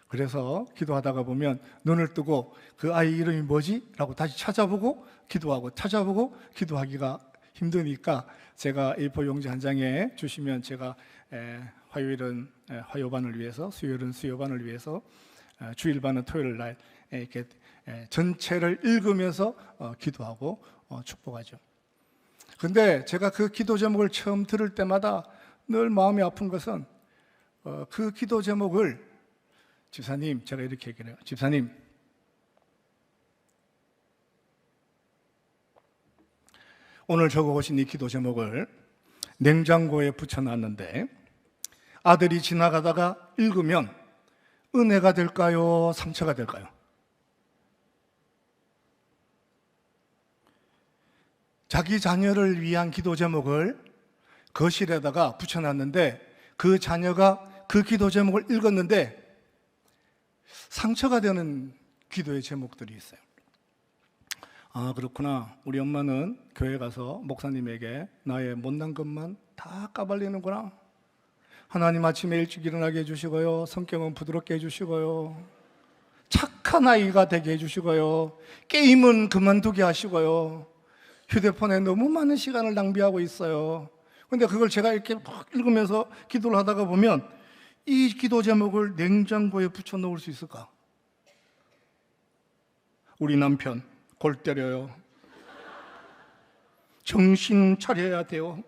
Speaker 1: 그래서 기도하다가 보면 눈을 뜨고 그 아이 이름이 뭐지? 라고 다시 찾아보고 찾아보고 기도하기가 힘드니까 제가 A4 용지 한 장에 주시면 제가 화요일은 화요반을 위해서, 수요일은 수요반을 위해서, 주일반은 토요일 날 이렇게 전체를 읽으면서 기도하고 축복하죠. 근데 제가 그 기도 제목을 처음 들을 때마다 늘 마음이 아픈 것은 그 기도 제목을, 집사님, 제가 이렇게 얘기를 해요. 집사님, 오늘 적어오신 이 기도 제목을 냉장고에 붙여놨는데 아들이 지나가다가 읽으면 은혜가 될까요? 상처가 될까요? 자기 자녀를 위한 기도 제목을 거실에다가 붙여놨는데 그 자녀가 그 기도 제목을 읽었는데 상처가 되는 기도의 제목들이 있어요. 아, 그렇구나. 우리 엄마는 교회 가서 목사님에게 나의 못난 것만 다 까발리는구나. 하나님 아침에 일찍 일어나게 해주시고요, 성격은 부드럽게 해주시고요, 착한 아이가 되게 해주시고요, 게임은 그만두게 하시고요, 휴대폰에 너무 많은 시간을 낭비하고 있어요. 근데 그걸 제가 이렇게 막 읽으면서 기도를 하다가 보면 이 기도 제목을 냉장고에 붙여 놓을 수 있을까? 우리 남편 골 때려요. 정신 차려야 돼요.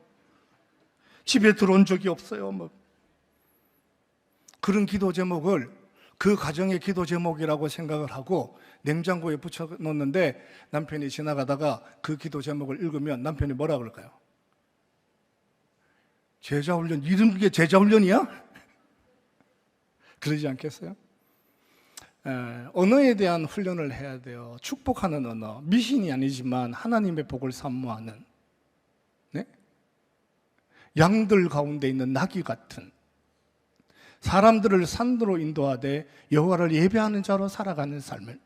Speaker 1: 집에 들어온 적이 없어요. 뭐 그런 기도 제목을 그 가정의 기도 제목이라고 생각을 하고 냉장고에 붙여 놓는데 남편이 지나가다가 그 기도 제목을 읽으면 남편이 뭐라 그럴까요? 제자훈련, 이런 게 제자훈련이야? 그러지 않겠어요? 언어에 대한 훈련을 해야 돼요. 축복하는 언어, 미신이 아니지만 하나님의 복을 사모하는, 네? 양들 가운데 있는 나귀 같은, 사람들을 산으로 인도하되 여호와를 예배하는 자로 살아가는 삶을.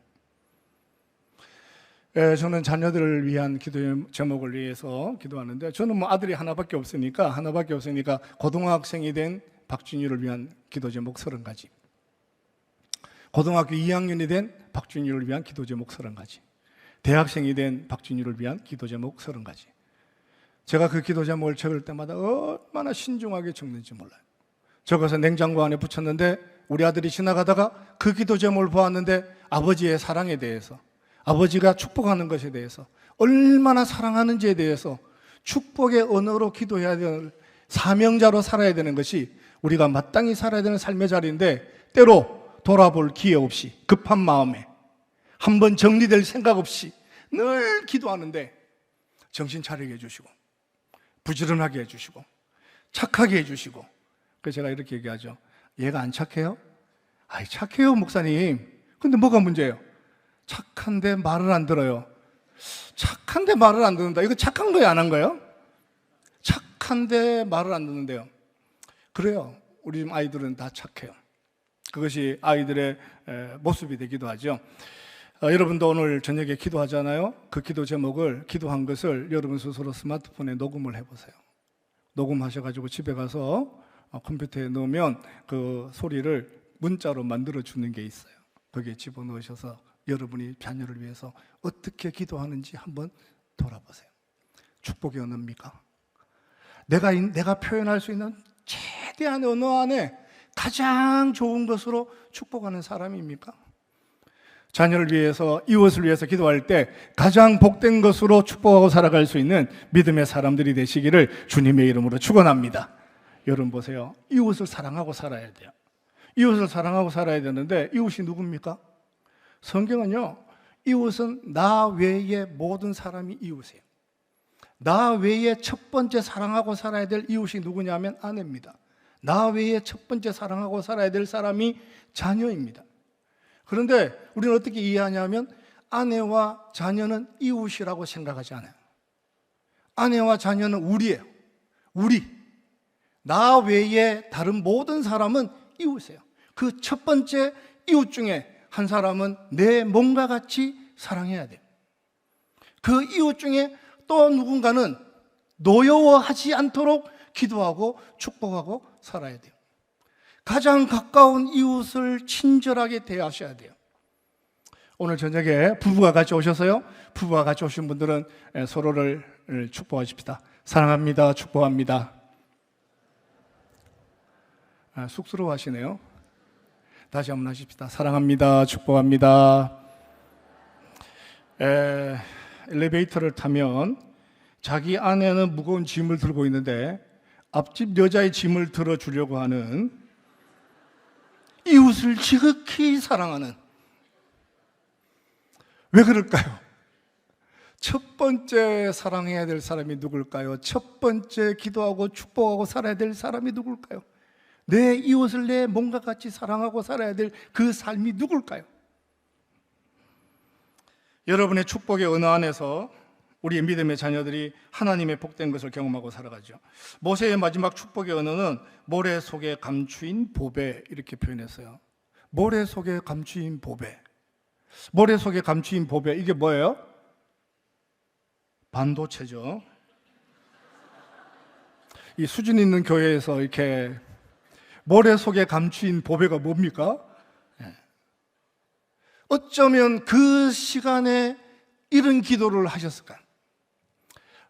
Speaker 1: 저는 자녀들을 위한 기도의 제목을 위해서 기도하는데, 저는 뭐 아들이 하나밖에 없으니까 고등학생이 된 박준유를 위한 기도 제목 30가지, 고등학교 2학년이 된 박준유를 위한 기도 제목 30가지, 대학생이 된 박준유를 위한 기도 제목 30가지. 제가 그 기도 제목을 적을 때마다 얼마나 신중하게 적는지 몰라요. 적어서 냉장고 안에 붙였는데 우리 아들이 지나가다가 그 기도 제목을 보았는데 아버지의 사랑에 대해서, 아버지가 축복하는 것에 대해서, 얼마나 사랑하는지에 대해서 축복의 언어로 기도해야 되는 사명자로 살아야 되는 것이 우리가 마땅히 살아야 되는 삶의 자리인데, 때로 돌아볼 기회 없이 급한 마음에 한번 정리될 생각 없이 늘 기도하는데 정신 차리게 해주시고 부지런하게 해주시고 착하게 해주시고. 그래서 제가 이렇게 얘기하죠. 얘가 안 착해요? 아이, 착해요 목사님. 근데 뭐가 문제예요? 착한데 말을 안 들어요. 착한데 말을 안 듣는다. 이거 착한 거예요, 안 한 거예요? 착한데 말을 안 듣는데요. 그래요. 우리 집 아이들은 다 착해요. 그것이 아이들의 모습이 되기도 하죠. 여러분도 오늘 저녁에 기도하잖아요. 그 기도 제목을, 기도한 것을 여러분 스스로 스마트폰에 녹음을 해보세요. 녹음하셔가지고 집에 가서 컴퓨터에 넣으면 그 소리를 문자로 만들어 주는 게 있어요. 거기에 집어넣으셔서 여러분이 자녀를 위해서 어떻게 기도하는지 한번 돌아보세요. 축복의 언어입니까? 내가 표현할 수 있는 최대한 언어 안에 가장 좋은 것으로 축복하는 사람입니까? 자녀를 위해서, 이웃을 위해서 기도할 때 가장 복된 것으로 축복하고 살아갈 수 있는 믿음의 사람들이 되시기를 주님의 이름으로 축원합니다. 여러분 보세요. 이웃을 사랑하고 살아야 돼요. 이웃을 사랑하고 살아야 되는데 이웃이 누굽니까? 성경은요, 이웃은 나 외의 모든 사람이 이웃이에요. 나 외에 첫 번째 사랑하고 살아야 될 이웃이 누구냐면 아내입니다. 나 외에 첫 번째 사랑하고 살아야 될 사람이 자녀입니다. 그런데 우리는 어떻게 이해하냐면 아내와 자녀는 이웃이라고 생각하지 않아요. 아내와 자녀는 우리예요. 우리. 나 외에 다른 모든 사람은 이웃이에요. 그 첫 번째 이웃 중에 한 사람은 내 몸과 같이 사랑해야 돼요. 그 이웃 중에 또 누군가는 노여워하지 않도록 기도하고 축복하고 살아야 돼요. 가장 가까운 이웃을 친절하게 대하셔야 돼요. 오늘 저녁에 부부가 같이 오셔서요, 부부가 같이 오신 분들은 서로를 축복하십시다. 사랑합니다. 축복합니다. 쑥스러워하시네요. 다시 한번 하십시다. 사랑합니다. 축복합니다. 엘리베이터를 타면 자기 아내는 무거운 짐을 들고 있는데 앞집 여자의 짐을 들어주려고 하는, 이웃을 지극히 사랑하는, 왜 그럴까요? 첫 번째 사랑해야 될 사람이 누굴까요? 첫 번째 기도하고 축복하고 살아야 될 사람이 누굴까요? 내 이웃을 내 몸과 같이 사랑하고 살아야 될 그 삶이 누굴까요? 여러분의 축복의 언어 안에서 우리의 믿음의 자녀들이 하나님의 복된 것을 경험하고 살아가죠. 모세의 마지막 축복의 언어는 모래 속에 감추인 보배, 이렇게 표현했어요. 모래 속에 감추인 보배. 모래 속에 감추인 보배, 이게 뭐예요? 반도체죠. 이 수준 있는 교회에서 이렇게 모래 속에 감추인 보배가 뭡니까? 어쩌면 그 시간에 이런 기도를 하셨을까요?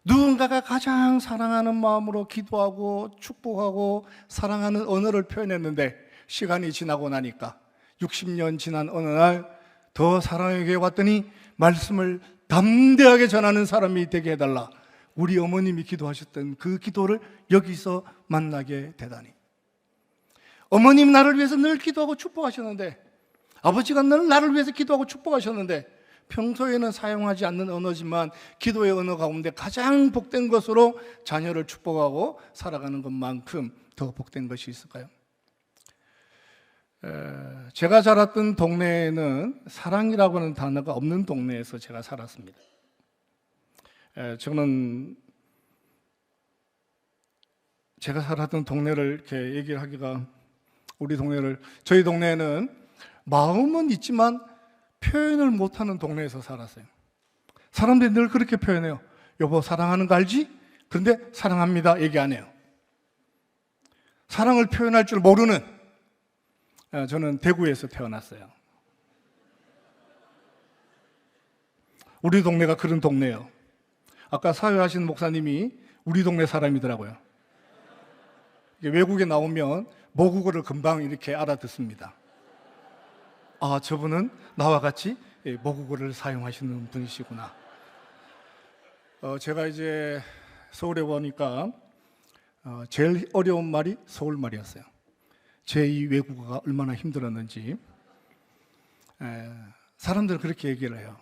Speaker 1: 누군가가 가장 사랑하는 마음으로 기도하고 축복하고 사랑하는 언어를 표현했는데, 시간이 지나고 나니까 60년 지난 어느 날 더 사랑의 교회 왔더니 말씀을 담대하게 전하는 사람이 되게 해달라. 우리 어머님이 기도하셨던 그 기도를 여기서 만나게 되다니. 어머님 나를 위해서 늘 기도하고 축복하셨는데, 아버지가 늘 나를 위해서 기도하고 축복하셨는데, 평소에는 사용하지 않는 언어지만 기도의 언어 가운데 가장 복된 것으로 자녀를 축복하고 살아가는 것만큼 더 복된 것이 있을까요? 제가 자랐던 동네에는 사랑이라고 하는 단어가 없는 동네에서 제가 살았습니다. 저는 제가 살았던 동네를 이렇게 얘기를 하기가, 저희 동네에는 마음은 있지만 표현을 못하는 동네에서 살았어요. 사람들이 늘 그렇게 표현해요. 여보, 사랑하는 거 알지? 그런데 사랑합니다 얘기 안 해요. 사랑을 표현할 줄 모르는, 저는 대구에서 태어났어요. 우리 동네가 그런 동네예요. 아까 사회하신 목사님이 우리 동네 사람이더라고요. 외국에 나오면 모국어를 금방 이렇게 알아듣습니다. 아, 저분은 나와 같이 모국어를 사용하시는 분이시구나. 제가 이제 서울에 오니까 제일 어려운 말이 서울말이었어요. 제2 외국어가 얼마나 힘들었는지. 사람들은 그렇게 얘기를 해요.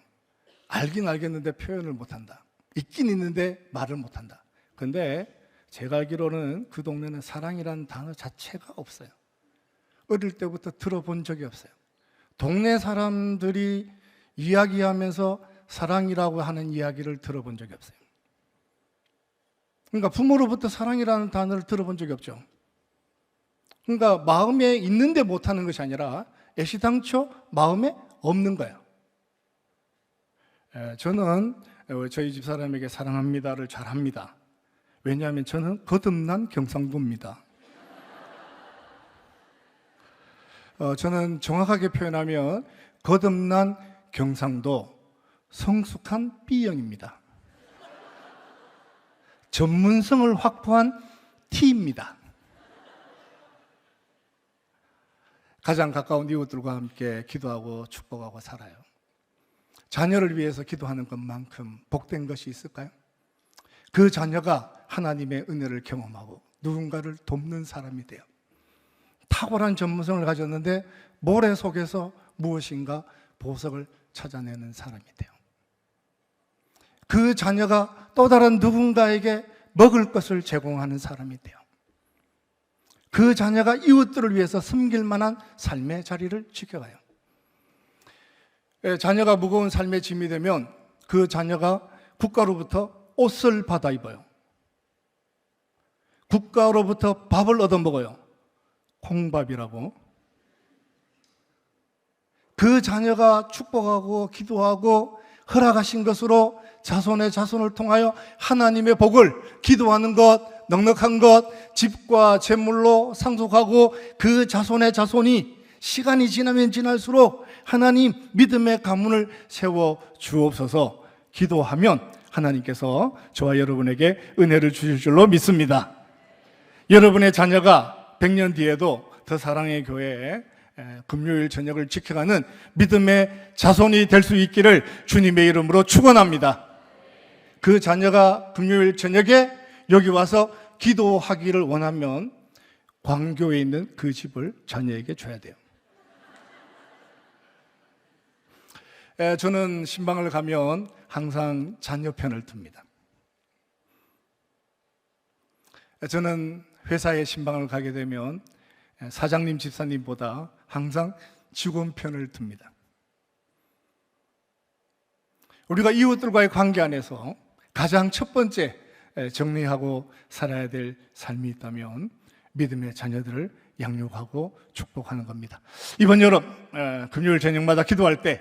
Speaker 1: 알긴 알겠는데 표현을 못한다. 있긴 있는데 말을 못한다. 근데 제가 알기로는 그 동네는 사랑이라는 단어 자체가 없어요. 어릴 때부터 들어본 적이 없어요. 동네 사람들이 이야기하면서 사랑이라고 하는 이야기를 들어본 적이 없어요. 그러니까 부모로부터 사랑이라는 단어를 들어본 적이 없죠. 그러니까 마음에 있는데 못하는 것이 아니라 애시당초 마음에 없는 거예요. 저는 저희 집사람에게 사랑합니다를 잘합니다. 왜냐하면 저는 거듭난 경상도입니다. 저는 정확하게 표현하면 거듭난 경상도 성숙한 B형입니다. 전문성을 확보한 T입니다. 가장 가까운 이웃들과 함께 기도하고 축복하고 살아요. 자녀를 위해서 기도하는 것만큼 복된 것이 있을까요? 그 자녀가 하나님의 은혜를 경험하고 누군가를 돕는 사람이 돼요. 탁월한 전문성을 가졌는데 모래 속에서 무엇인가 보석을 찾아내는 사람이 돼요. 그 자녀가 또 다른 누군가에게 먹을 것을 제공하는 사람이 돼요. 그 자녀가 이웃들을 위해서 섬길 만한 삶의 자리를 지켜가요. 자녀가 무거운 삶의 짐이 되면 그 자녀가 국가로부터 옷을 받아 입어요. 국가로부터 밥을 얻어 먹어요. 콩밥이라고. 그 자녀가 축복하고 기도하고 허락하신 것으로 자손의 자손을 통하여 하나님의 복을 기도하는 것, 넉넉한 것, 집과 재물로 상속하고 그 자손의 자손이 시간이 지나면 지날수록 하나님 믿음의 가문을 세워 주옵소서 기도하면 하나님께서 저와 여러분에게 은혜를 주실 줄로 믿습니다. 여러분의 자녀가 100년 뒤에도 더 사랑의 교회에 금요일 저녁을 지켜가는 믿음의 자손이 될 수 있기를 주님의 이름으로 축원합니다. 그 자녀가 금요일 저녁에 여기 와서 기도하기를 원하면 광교에 있는 그 집을 자녀에게 줘야 돼요. 저는 신방을 가면 항상 자녀 편을 듭니다. 저는 회사에 신방을 가게 되면 사장님, 집사님보다 항상 직원 편을 듭니다. 우리가 이웃들과의 관계 안에서 가장 첫 번째 정리하고 살아야 될 삶이 있다면 믿음의 자녀들을 양육하고 축복하는 겁니다. 이번 여름 금요일 저녁마다 기도할 때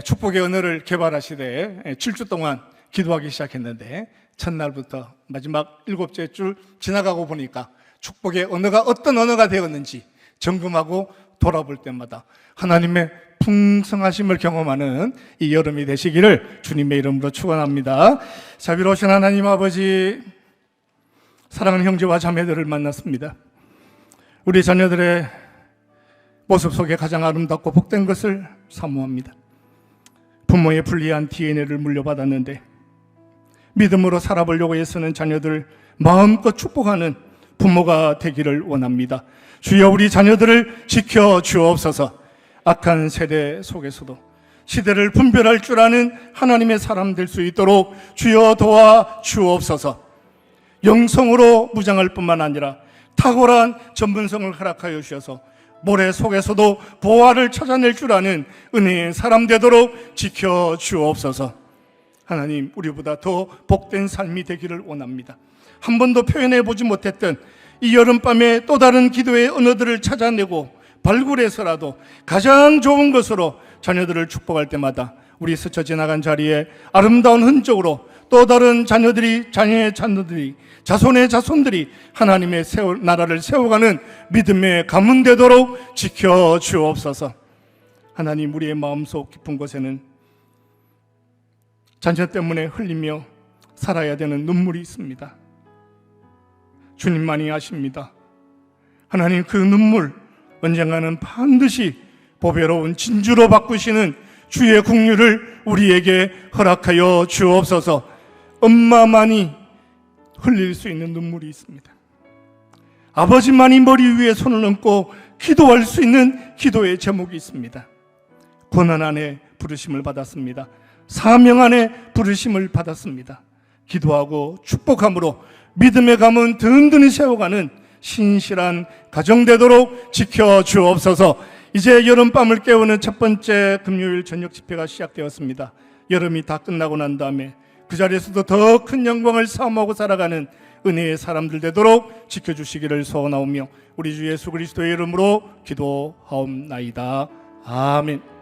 Speaker 1: 축복의 언어를 개발하시되 7주 동안 기도하기 시작했는데 첫날부터 마지막 7째 줄 지나가고 보니까 축복의 언어가 어떤 언어가 되었는지 점검하고 돌아볼 때마다 하나님의 풍성하심을 경험하는 이 여름이 되시기를 주님의 이름으로 축원합니다. 자비로우신 하나님 아버지, 사랑하는 형제와 자매들을 만났습니다. 우리 자녀들의 모습 속에 가장 아름답고 복된 것을 사모합니다. 부모의 불리한 DNA를 물려받았는데 믿음으로 살아보려고 애쓰는 자녀들 마음껏 축복하는 부모가 되기를 원합니다. 주여 우리 자녀들을 지켜 주옵소서. 악한 세대 속에서도 시대를 분별할 줄 아는 하나님의 사람 될 수 있도록 주여 도와 주옵소서. 영성으로 무장할 뿐만 아니라 탁월한 전문성을 허락하여 주셔서 모래 속에서도 보화를 찾아낼 줄 아는 은혜의 사람 되도록 지켜 주옵소서. 하나님, 우리보다 더 복된 삶이 되기를 원합니다. 한 번도 표현해 보지 못했던 이 여름밤에 또 다른 기도의 언어들을 찾아내고 발굴해서라도 가장 좋은 것으로 자녀들을 축복할 때마다 우리 스쳐 지나간 자리에 아름다운 흔적으로 또 다른 자녀의 자녀들이, 자손의 자손들이 하나님의 나라를 세워가는 믿음의 가문 되도록 지켜 주옵소서. 하나님, 우리의 마음속 깊은 곳에는 자녀 때문에 흘리며 살아야 되는 눈물이 있습니다. 주님만이 아십니다. 하나님, 그 눈물 언젠가는 반드시 보배로운 진주로 바꾸시는 주의 긍휼을 우리에게 허락하여 주옵소서. 엄마만이 흘릴 수 있는 눈물이 있습니다. 아버지만이 머리 위에 손을 얹고 기도할 수 있는 기도의 제목이 있습니다. 고난 안에 부르심을 받았습니다. 사명 안에 부르심을 받았습니다. 기도하고 축복함으로 믿음의 가문 든든히 세워가는 신실한 가정 되도록 지켜 주옵소서. 이제 여름밤을 깨우는 첫 번째 금요일 저녁 집회가 시작되었습니다. 여름이 다 끝나고 난 다음에 그 자리에서도 더 큰 영광을 사모하고 살아가는 은혜의 사람들 되도록 지켜주시기를 소원하오며 우리 주 예수 그리스도의 이름으로 기도하옵나이다. 아멘.